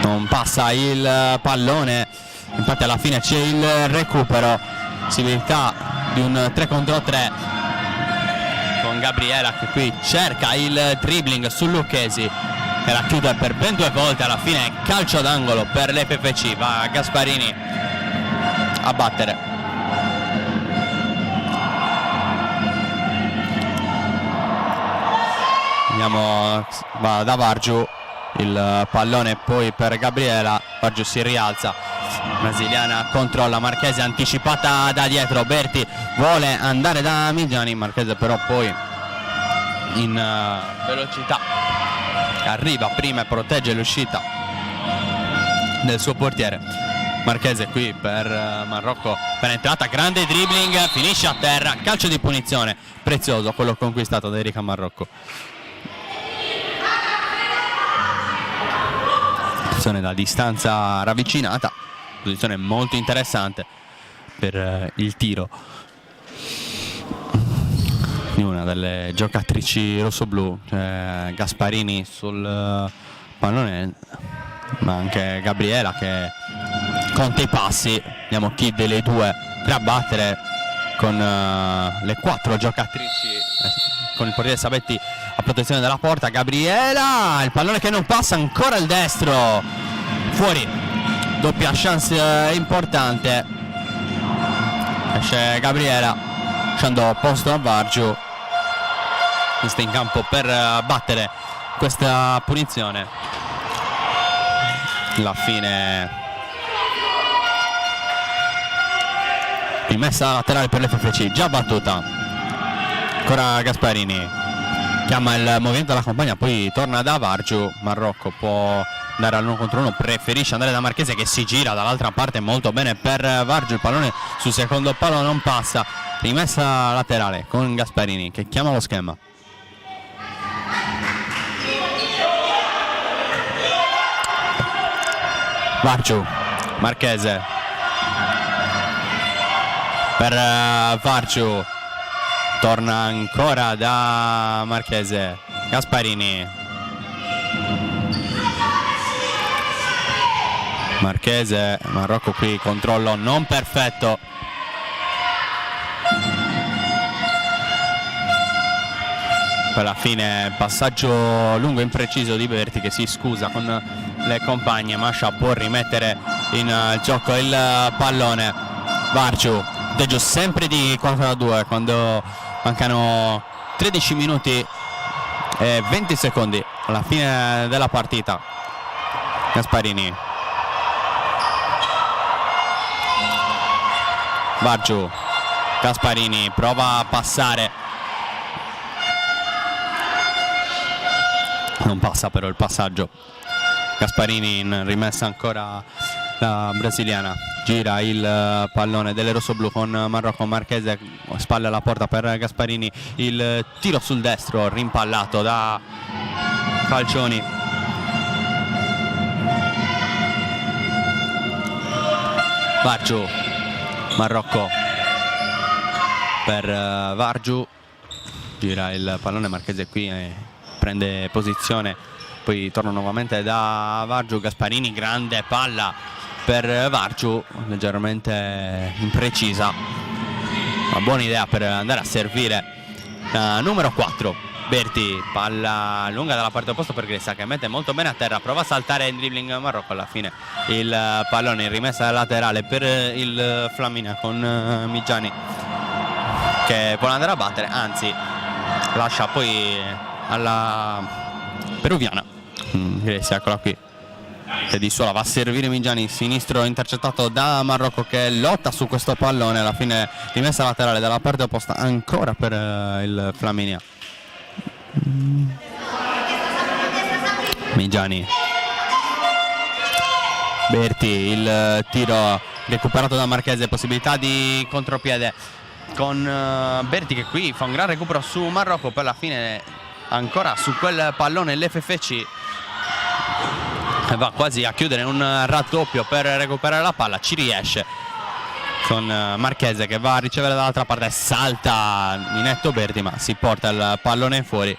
non passa il pallone, infatti alla fine c'è il recupero, possibilità di un 3 contro 3 con Gabriela che qui cerca il dribbling su Lucchesi che la chiude per ben 2 volte, alla fine calcio d'angolo per l'FFC, va Gasparini a battere. Andiamo, va da Vargiu, il pallone poi per Gabriela, Vargiu si rialza, brasiliana controlla, Marchese anticipata da dietro, Berti vuole andare da Migiani, Marchese però poi in velocità arriva prima e protegge l'uscita del suo portiere. Marchese qui per Marrocco, penetrata, grande dribbling, finisce a terra, calcio di punizione prezioso quello conquistato da Erika Marrocco. Posizione da distanza ravvicinata, posizione molto interessante per il tiro di una delle giocatrici rossoblù, cioè Gasparini sul pallone, ma anche Gabriela che conta i passi. Vediamo chi delle due per abbattere con le 4 giocatrici, con il portiere Sabetti a protezione della porta. Gabriela, il pallone che non passa, ancora il destro fuori, doppia chance importante, esce Gabriela lasciando posto a Vargiu, sta in campo per battere questa punizione. La fine rimessa laterale per l'FFC, già battuta, ancora Gasparini chiama il movimento della compagna, poi torna da Vargiu. Marrocco può andare all'1 contro 1, preferisce andare da Marchese che si gira dall'altra parte molto bene per Vargiu, il pallone sul secondo palo non passa, rimessa laterale con Gasparini che chiama lo schema. Vargiu, Marchese per Vargiu, torna ancora da Marchese, Gasparini, Marchese, Marrocco qui controllo non perfetto, per la fine passaggio lungo impreciso di Berti che si scusa con le compagne. Mascia può rimettere in gioco il pallone. Vargiu, punteggio sempre di 4-2 quando mancano 13 minuti e 20 secondi alla fine della partita. Gasparini, Vargiu, Gasparini prova a passare, non passa però il passaggio. Gasparini in rimessa ancora la brasiliana, gira il pallone delle rossoblu con Marrocco. Marchese, spalle alla porta per Gasparini, il tiro sul destro rimpallato da Falcioni. Vargiu, Marrocco per Vargiu, gira il pallone. Marchese qui prende posizione, poi torna nuovamente da Vargiu. Gasparini, grande palla per Vargiu, leggermente imprecisa, una buona idea per andare a servire numero 4 Berti. Palla lunga dalla parte opposta per Gressa, che mette molto bene a terra, prova a saltare in dribbling Marrocco. Alla fine il pallone in rimessa laterale per il Flaminia con Migiani, che vuole andare a battere, anzi lascia poi alla peruviana. Gressa, eccola qui, che di sola va a servire Migiani, sinistro intercettato da Marrocco, che lotta su questo pallone. Alla fine rimessa laterale dalla parte opposta ancora per il Flaminia. Migiani, Berti, il tiro recuperato da Marchese, possibilità di contropiede con Berti, che qui fa un gran recupero su Marrocco. Per la fine ancora su quel pallone l'FFC va quasi a chiudere un raddoppio per recuperare la palla, ci riesce con Marchese che va a ricevere dall'altra parte, salta in netto Berti ma si porta il pallone fuori.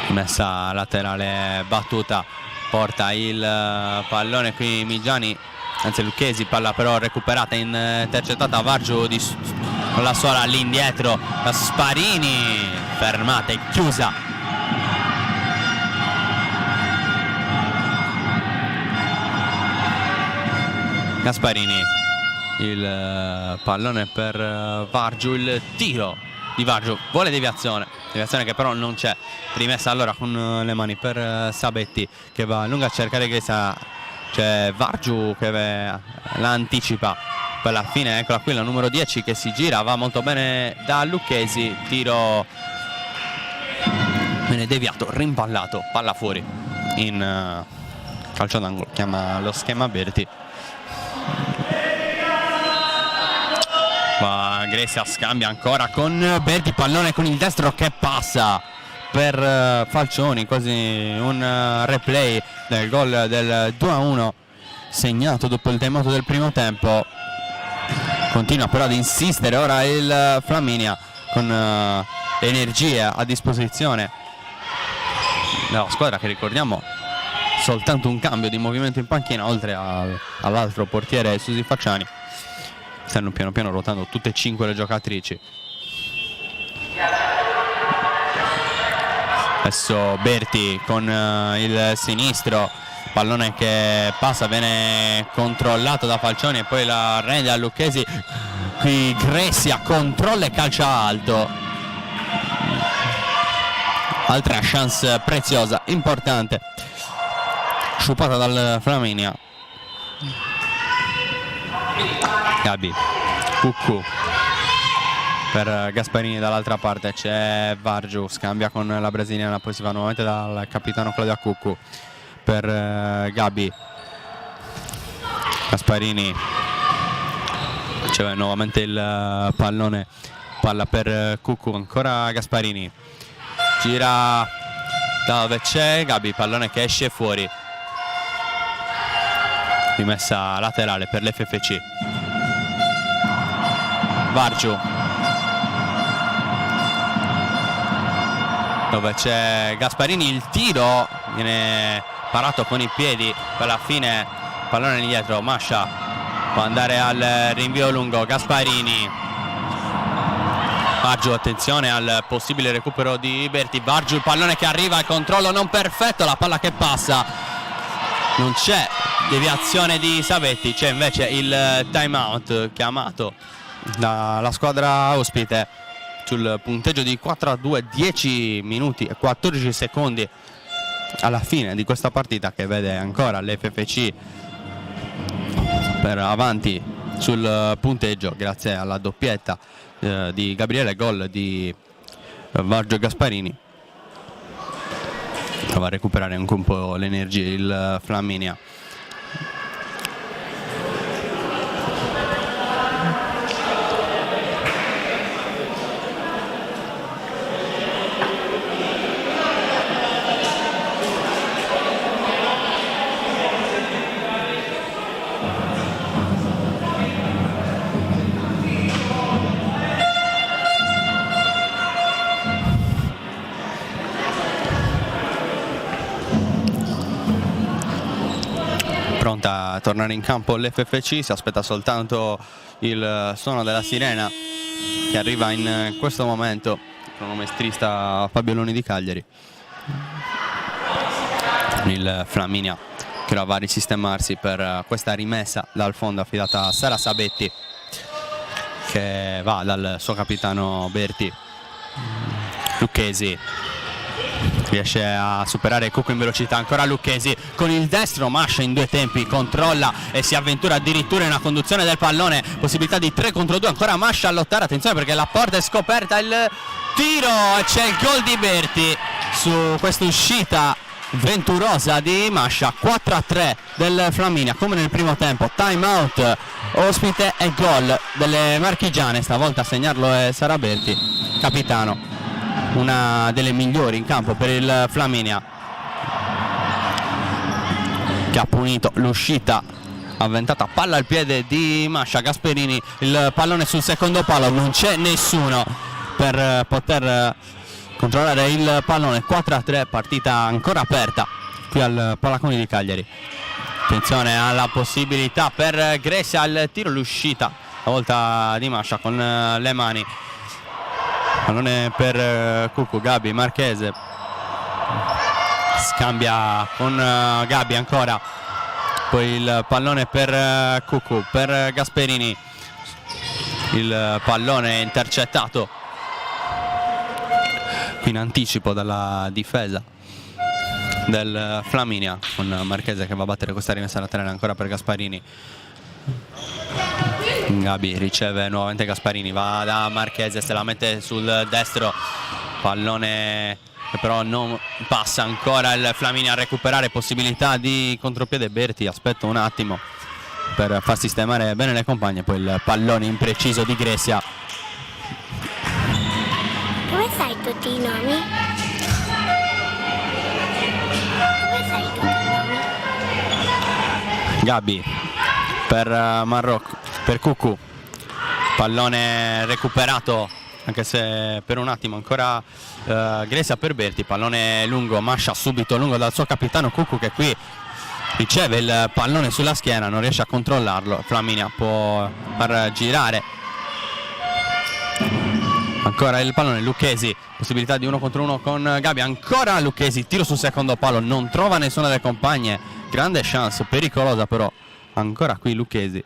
Messa laterale battuta, porta il pallone qui Migiani, anzi Lucchesi, palla però recuperata, intercettata. Vargiu con la sola all'indietro, Gasparini, fermata e chiusa. Gasparini, il pallone per Vargiu, il tiro di Vargiu, vuole deviazione che però non c'è, rimessa allora con le mani per Sabetti, che va lunga a cercare Gressa. C'è Vargiu che la anticipa, per la fine eccola qui la numero 10 che si gira, va molto bene da Lucchesi, tiro viene deviato, rimpallato, palla fuori in calcio d'angolo, chiama lo schema Berti. Va Gressa, scambia ancora con Berti, pallone con il destro che passa per Falcioni, quasi un replay del gol del 2-1 segnato dopo il timeout del primo tempo. Continua però ad insistere ora il Flaminia con energie a disposizione della squadra, che ricordiamo soltanto un cambio di movimento in panchina, oltre all'altro portiere Susi Facciani. Stanno piano piano ruotando tutte e 5 le giocatrici. Adesso Berti con il sinistro, pallone che passa, viene controllato da Falcioni e poi la rende a Lucchesi. Qui Gressia controlla e calcia alto. Altra chance preziosa, importante, sciupata dal Flaminia. Gabi, Cucù per Gasparini, dall'altra parte c'è Vargiu, scambia con la brasiliana, poi si va nuovamente dal capitano Claudia Cucù per Gabi. Gasparini, c'è nuovamente il pallone, palla per Cucù, ancora Gasparini, gira da dove c'è Gabi, pallone che esce fuori, rimessa laterale per l'FFC. Vargiu, dove c'è Gasparini, il tiro viene parato con i piedi, per la fine pallone indietro, Mascia può andare al rinvio lungo. Gasparini, Bargiu, attenzione al possibile recupero di Berti. Bargiu, il pallone che arriva, il controllo non perfetto, la palla che passa, non c'è deviazione di Savetti, c'è invece il time out chiamato dalla squadra ospite sul punteggio di 4-2, 10 minuti e 14 secondi alla fine di questa partita, che vede ancora l'FFC per avanti sul punteggio grazie alla doppietta di Gabriele, gol di Bargiu Gasparini. Prova a recuperare anche un po' l'energia il Flaminia. Pronta a tornare in campo l'FFC, si aspetta soltanto il suono della sirena che arriva in questo momento. Cronometrista Fabio Loni di Cagliari. Il Flaminia che va a risistemarsi per questa rimessa dal fondo affidata a Sara Sabetti, che va dal suo capitano Berti. Lucchesi riesce a superare Cucco in velocità, ancora Lucchesi con il destro, Mascia in 2 tempi, controlla e si avventura addirittura in una conduzione del pallone, possibilità di 3 contro 2, ancora Mascia a lottare, attenzione perché la porta è scoperta, il tiro, c'è il gol di Berti su questa uscita venturosa di Mascia. 4-3 del Flaminia come nel primo tempo, time out ospite e gol delle marchigiane, stavolta a segnarlo è Sara Berti, capitano, una delle migliori in campo per il Flaminia, che ha punito l'uscita avventata, palla al piede di Mascia. Gasparini, il pallone sul secondo palo, non c'è nessuno per poter controllare il pallone. 4-3, partita ancora aperta qui al Pallaconi di Cagliari. Attenzione alla possibilità per Grecia, al tiro, l'uscita la volta di Mascia con le mani. Pallone per Cucco, Gabi, Marchese scambia con Gabi ancora, poi il pallone per Cucco, per Gasparini, il pallone intercettato qui in anticipo dalla difesa del Flaminia, con Marchese che va a battere questa rimessa laterale ancora per Gasparini. Gabi riceve nuovamente Gasparini, va da Marchese, se la mette sul destro, pallone che però non passa, ancora il Flaminia a recuperare, possibilità di contropiede Berti, aspetta un attimo per far sistemare bene le compagne, poi il pallone impreciso di Grecia. Come sai tutti i nomi? Come sai tutti i nomi? Gabi per Marrocco, per Cucù, pallone recuperato anche se per un attimo ancora Grecia per Berti, pallone lungo, Mascia subito lungo dal suo capitano Cucù, che qui riceve il pallone sulla schiena, non riesce a controllarlo. Flaminia può far girare ancora il pallone, Lucchesi, possibilità di 1 contro 1 con Gabi, ancora Lucchesi, tiro sul secondo palo, non trova nessuna delle compagne, grande chance, pericolosa però ancora qui Lucchesi.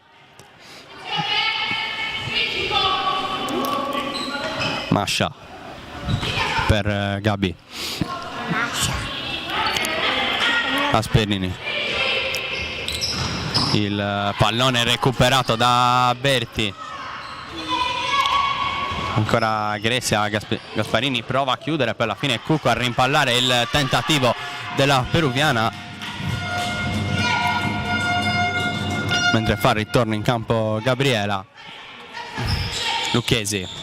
Mascia per Gabi, Asperini, il pallone recuperato da Berti, ancora Grecia, Gasparini prova a chiudere, poi alla fine Cucco a rimpallare, il tentativo della peruviana, mentre fa ritorno in campo Gabriela. Lucchesi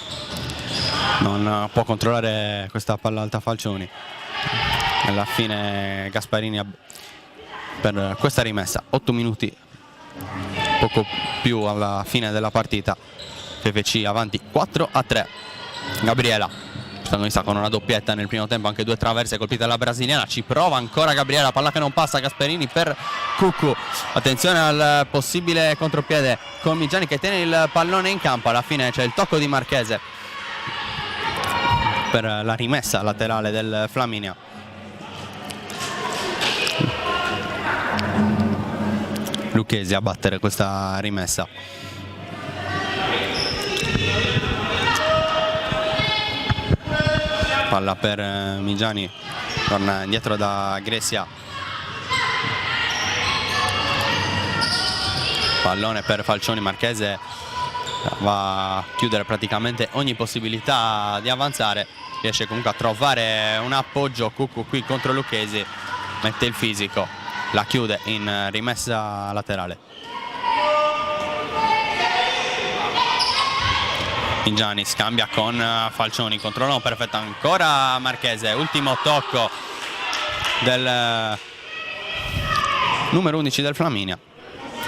non può controllare questa palla alta Falcioni, alla fine Gasparini per questa rimessa. 8 minuti, poco più alla fine della partita, FFC avanti 4-3. Gabriela protagonista con una doppietta nel primo tempo, anche 2 traverse colpite dalla brasiliana. Ci prova ancora Gabriela, palla che non passa, Gasperini per Cuccu, attenzione al possibile contropiede con Mijani che tiene il pallone in campo. Alla fine c'è il tocco di Marchese per la rimessa laterale del Flaminia. Lucchesi a battere questa rimessa. Palla per Mijani, torna indietro da Grecia. Pallone per Falcioni, Marchese va a chiudere praticamente ogni possibilità di avanzare, riesce comunque a trovare un appoggio. Cuccu qui contro Lucchesi, mette il fisico, la chiude in rimessa laterale. Mijani scambia con Falcioni, controllo perfetto ancora Marchese, ultimo tocco del numero 11 del Flaminia.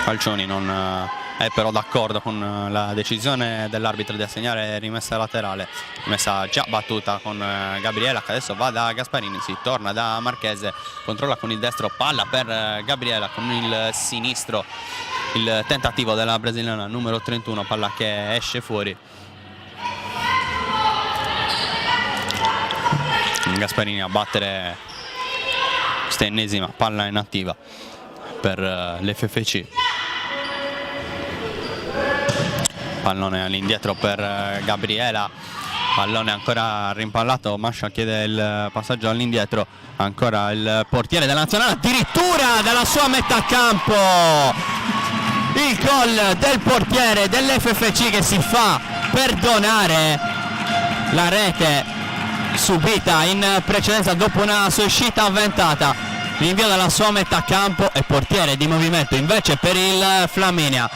Falcioni non è però d'accordo con la decisione dell'arbitro di assegnare rimessa laterale, rimessa già battuta con Gabriela che adesso va da Gasparini, si torna da Marchese, controlla con il destro, palla per Gabriela con il sinistro, il tentativo della brasiliana numero 31, palla che esce fuori. Gasparini a battere questa ennesima palla inattiva per l'FFC. Pallone all'indietro per Gabriela, pallone ancora rimpallato, Mascia chiede il passaggio all'indietro, ancora il portiere della nazionale, addirittura dalla sua metà campo il gol del portiere dell'FFC che si fa perdonare la rete subita in precedenza dopo una sua uscita avventata. L'invio dalla sua metà campo e portiere di movimento invece per il Flaminia.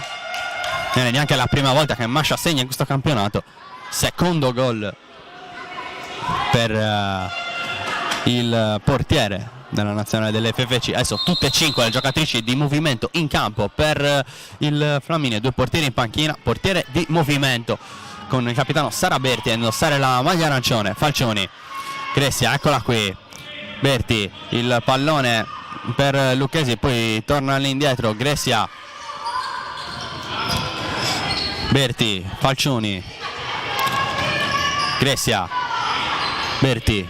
Non è neanche la prima volta che Mascia segna in questo campionato. Secondo gol per il portiere della nazionale dell'FFC. Adesso tutte e 5 le giocatrici di movimento in campo per il Flaminia. 2 portieri in panchina, portiere di movimento con il capitano Sara Berti a indossare la maglia arancione. Falcioni, Grecia, eccola qui. Berti, il pallone per Lucchesi, poi torna all'indietro. Grecia, Berti, Falcioni, Grecia, Berti,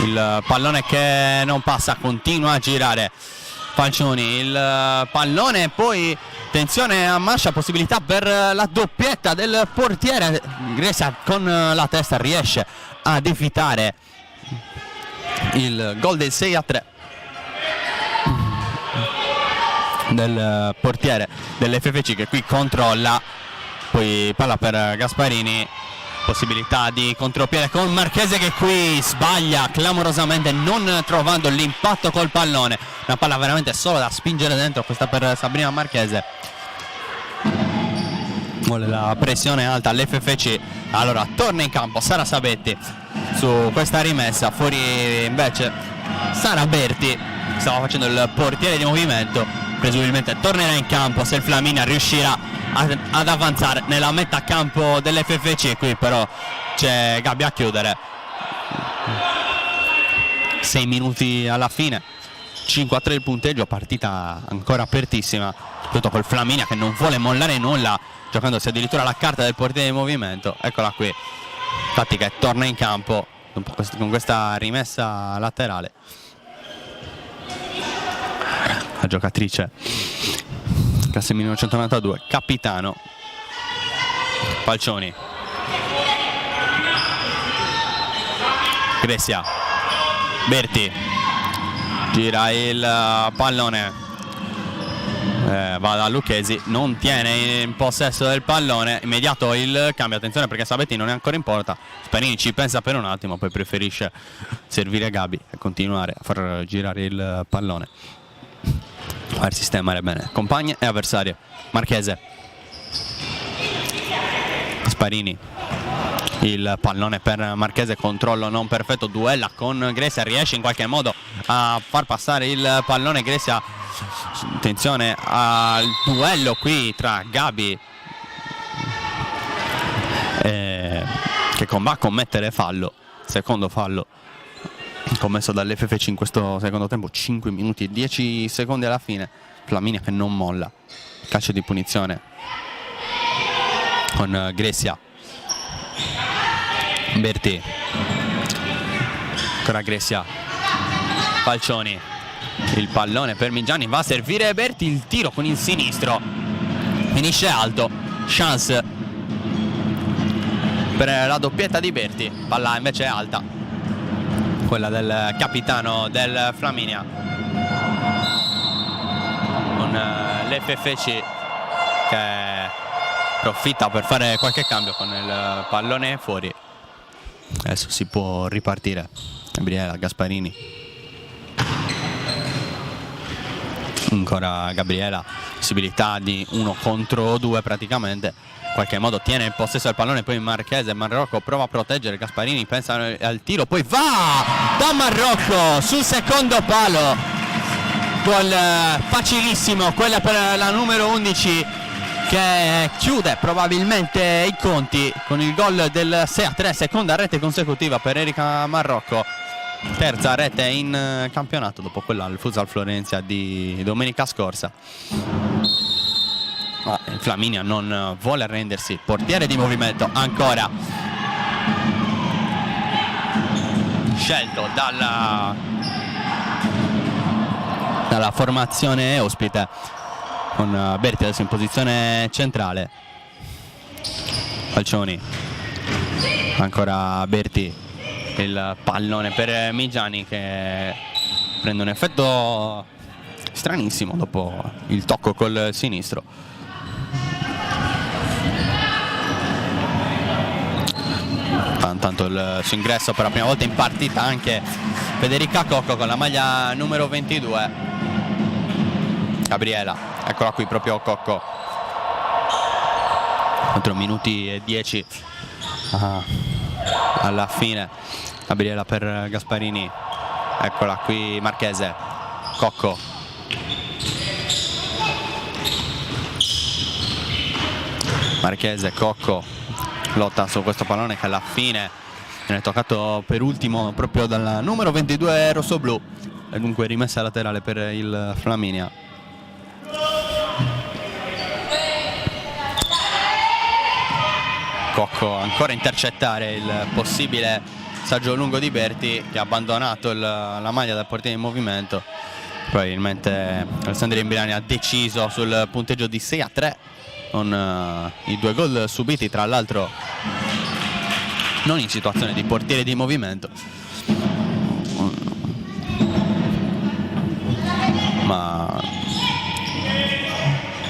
il pallone che non passa, continua a girare Falcioni, il pallone poi attenzione a Mascia, possibilità per la doppietta del portiere. Grecia con la testa riesce ad evitare il gol del 6-3 del portiere dell'FFC che qui controlla, poi palla per Gasparini, possibilità di contropiede con Marchese che qui sbaglia clamorosamente non trovando l'impatto col pallone, una palla veramente solo da spingere dentro questa per Sabrina Marchese. Vuole la pressione alta all'FFC, allora torna in campo Sara Sabetti su questa rimessa, fuori invece Sara Berti, stava facendo il portiere di movimento, presumibilmente tornerà in campo se il Flaminia riuscirà ad avanzare nella metà campo dell'FFC. Qui però c'è Gabi a chiudere. 6 minuti alla fine, 5-3 il punteggio, partita ancora apertissima, tutto col Flaminia che non vuole mollare nulla, giocandosi addirittura la carta del portiere di movimento. Eccola qui, infatti, che torna in campo con questa rimessa laterale. La giocatrice classe 1992, capitano Falcioni, Grecia, Berti, gira il pallone, va da Lucchesi, non tiene in possesso del pallone, immediato il cambio, attenzione perché Sabetti non è ancora in porta, Sparini ci pensa per un attimo, poi preferisce servire Gabi e continuare a far girare il pallone, far sistemare bene compagne e avversarie. Marchese, Sparini, il pallone per Marchese, controllo non perfetto, duella con Grecia, riesce in qualche modo a far passare il pallone. Grecia, attenzione al duello qui tra Gabi che va a commettere fallo secondo fallo commesso dall'FFC in questo secondo tempo. 5 minuti e 10 secondi alla fine. Flaminia che non molla. Calcio di punizione con Grecia. Berti, ancora Grecia, Falcioni, il pallone per Migiani, va a servire Berti, il tiro con il sinistro finisce alto, chance per la doppietta di Berti, palla invece alta, quella del capitano del Flaminia, con l'FFC che approfitta per fare qualche cambio con il pallone fuori. Adesso si può ripartire. Gabriela, Gasparini, ancora Gabriela, possibilità di 1 contro 2 praticamente, in qualche modo tiene il possesso del pallone, poi Marchese, Marrocco prova a proteggere, Gasparini pensa al tiro, poi va da Marrocco sul secondo palo, gol facilissimo, quella per la numero 11 che chiude probabilmente i conti con il gol del 6-3, seconda rete consecutiva per Erika Marrocco, terza rete in campionato dopo quella al Futsal Florentia di domenica scorsa. Il Flaminia non vuole arrendersi, portiere di movimento ancora scelto dalla formazione ospite, con Berti adesso in posizione centrale. Falcioni, ancora Berti, il pallone per Migiani che prende un effetto stranissimo dopo il tocco col sinistro. Intanto il suo ingresso per la prima volta in partita anche Federica Cocco con la maglia numero 22. Gabriela, eccola qui proprio Cocco, 4 minuti e 10 alla fine. Gabriela per Gasparini, eccola qui Marchese, Cocco, Marchese, Cocco, lotta su questo pallone che alla fine viene toccato per ultimo proprio dal numero 22 rossoblu, e dunque rimessa laterale per il Flaminia. Cocco ancora intercettare il possibile saggio lungo di Berti, che ha abbandonato la maglia del portiere in movimento. Probabilmente Alessandria Imbirani ha deciso sul punteggio di 6-3 con i 2 gol subiti, tra l'altro non in situazione di portiere di movimento, ma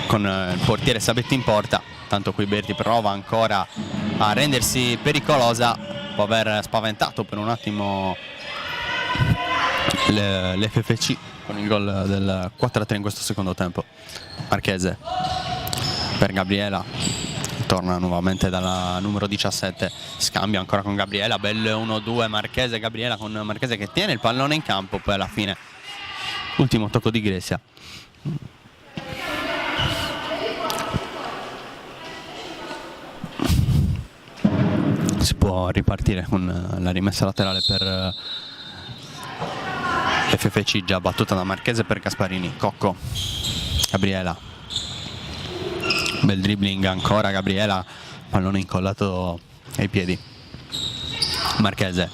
con il portiere Sabetti in porta. Tanto qui Berti prova ancora a rendersi pericolosa, può aver spaventato per un attimo l'FFC con il gol del 4-3 in questo secondo tempo. Marchese per Gabriela, torna nuovamente dalla numero 17, scambia ancora con Gabriela, bel 1-2 Marchese, Gabriela con Marchese che tiene il pallone in campo, poi alla fine ultimo tocco di Grecia. Si può ripartire con la rimessa laterale per FFC, già battuta da Marchese per Gasparini. Cocco, Gabriela, bel dribbling ancora Gabriela, pallone incollato ai piedi. Marchese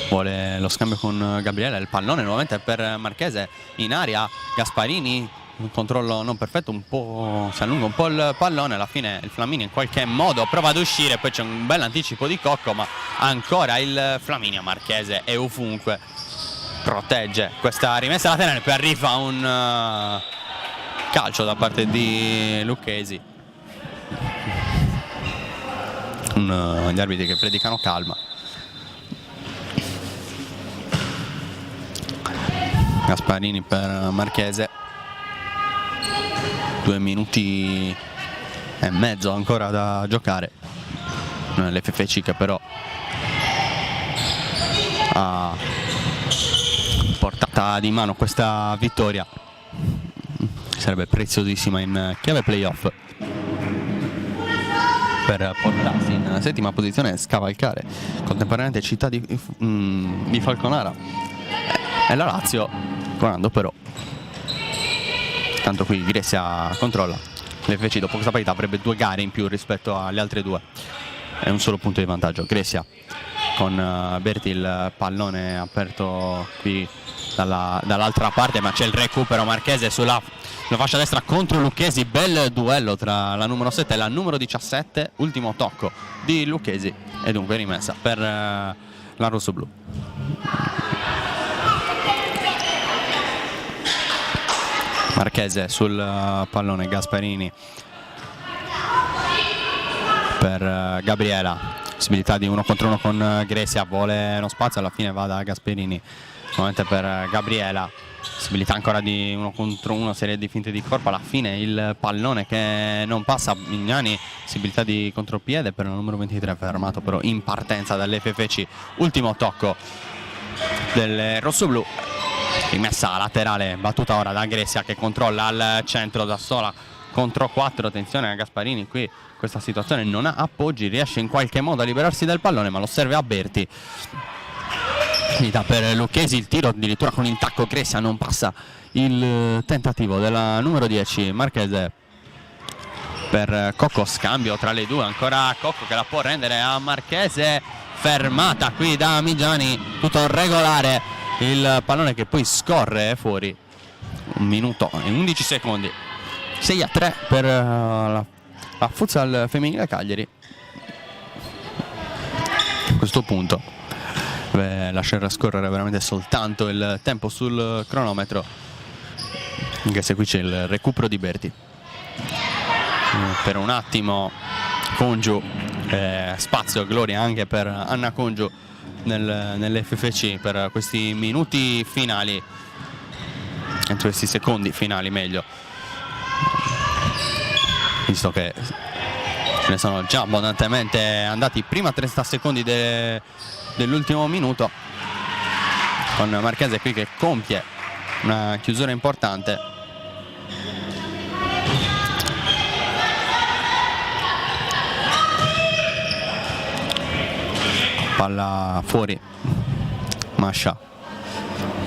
vuole lo scambio con Gabriela, il pallone nuovamente per Marchese in aria, Gasparini, un controllo non perfetto, un po' si allunga un po' il pallone, alla fine il Flaminia in qualche modo prova ad uscire, poi c'è un bel anticipo di Cocco, ma ancora il Flaminia. Marchese è ovunque, protegge questa rimessa laterale, poi arriva un calcio da parte di Lucchesi, gli arbitri che predicano calma. Gasparini per Marchese, 2 minuti e mezzo ancora da giocare. L'FFC che però ha portata di mano questa vittoria, sarebbe preziosissima in chiave playoff. per portarsi in settima posizione e scavalcare contemporaneamente Città di Falconara e la Lazio, scorando però. Tanto qui Grecia controlla, l'FC dopo questa partita avrebbe 2 gare in più rispetto alle altre 2 e un solo punto di vantaggio. Grecia con Berti, il pallone aperto qui dall'altra parte, ma c'è il recupero Marchese sulla fascia destra contro Lucchesi. Bel duello tra la numero 7 e la numero 17, ultimo tocco di Lucchesi e dunque rimessa per la rossoblù. Marchese sul pallone, Gasparini per Gabriela, possibilità di 1 contro 1 con Grecia, vuole lo spazio, alla fine va da Gasparini nuovamente per Gabriela, possibilità ancora di 1 contro 1, serie di finte di corpo, alla fine il pallone che non passa, Mignani, possibilità di contropiede per il numero 23, fermato però in partenza dall'FFC, ultimo tocco del rossoblù, rimessa laterale battuta ora da Grecia che controlla al centro da sola contro 4, attenzione a Gasparini, qui questa situazione non ha appoggi, riesce in qualche modo a liberarsi del pallone ma lo serve a Berti. Finita per Lucchesi, il tiro addirittura con il tacco, Grecia non passa il tentativo della numero 10 Marchese per Cocco, scambio tra le due, ancora Cocco che la può rendere a Marchese, fermata qui da Migiani, tutto regolare, il pallone che poi scorre fuori, 1 minuto e 11 secondi, 6-3 per la futsal femminile Cagliari. A questo punto lasciare scorrere veramente soltanto il tempo sul cronometro, anche se qui c'è il recupero di Berti. Per un attimo Congiu, spazio, gloria anche per Anna Congiu nell'FFC per questi minuti finali, entro questi secondi finali meglio, visto che ce ne sono già abbondantemente andati prima 30 secondi dell'ultimo minuto, con Marchese qui che compie una chiusura importante. Palla fuori, Mascia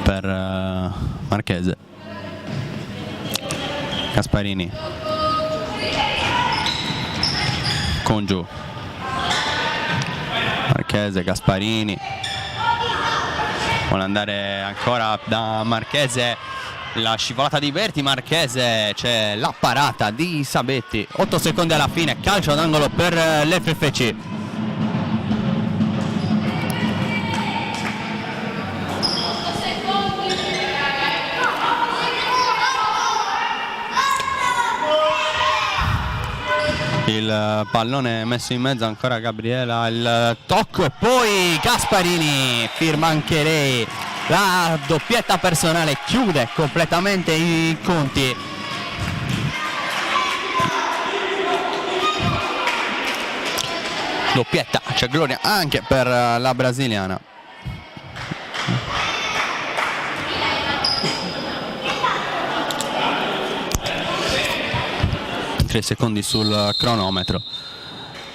per Marchese, Gasparini, Congiu, Marchese, Gasparini, vuole andare ancora da Marchese, la scivolata di Berti, Marchese, c'è la parata di Sabetti, 8 secondi alla fine, calcio d'angolo per l'FFC. Il pallone messo in mezzo, ancora Gabriela, il tocco e poi Gasparini firma anche lei la doppietta personale, chiude completamente i conti. Doppietta, c'è gloria anche per la brasiliana. 3 secondi sul cronometro,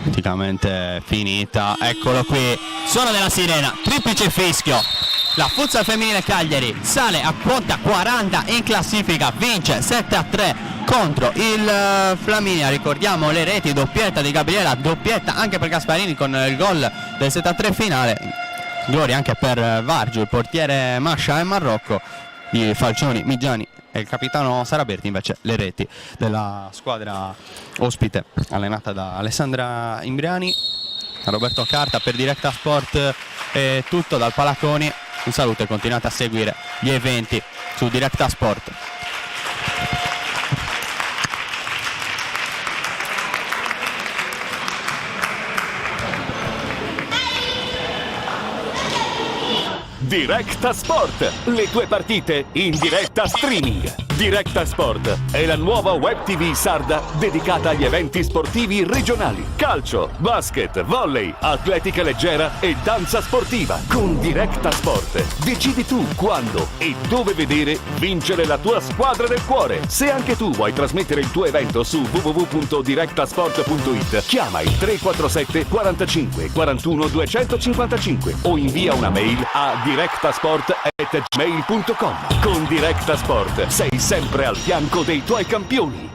praticamente finita, eccolo qui, suono della sirena, triplice fischio, la futsal femminile Cagliari sale a quota 40 in classifica, vince 7-3 contro il Flaminia. Ricordiamo le reti, doppietta di Gabriela, doppietta anche per Gasparini con il gol del 7-3 finale, gloria anche per Vargio, il portiere Mascia e Marrocco, i Falcioni, Migiani e il capitano Saraberti. Invece le reti della squadra ospite allenata da Alessandra Imbriani. Roberto Carta per Directa Sport è tutto dal Palaconi, un saluto e continuate a seguire gli eventi su Directa Sport. Directa Sport, le tue partite in diretta streaming. Directa Sport è la nuova web TV sarda dedicata agli eventi sportivi regionali. Calcio, basket, volley, atletica leggera e danza sportiva. Con Directa Sport decidi tu quando e dove vedere vincere la tua squadra del cuore. Se anche tu vuoi trasmettere il tuo evento su www.directasport.it, chiama il 347 45 41 255 o invia una mail a directasport@gmail.com. Con Directa Sport sei sempre al fianco dei tuoi campioni.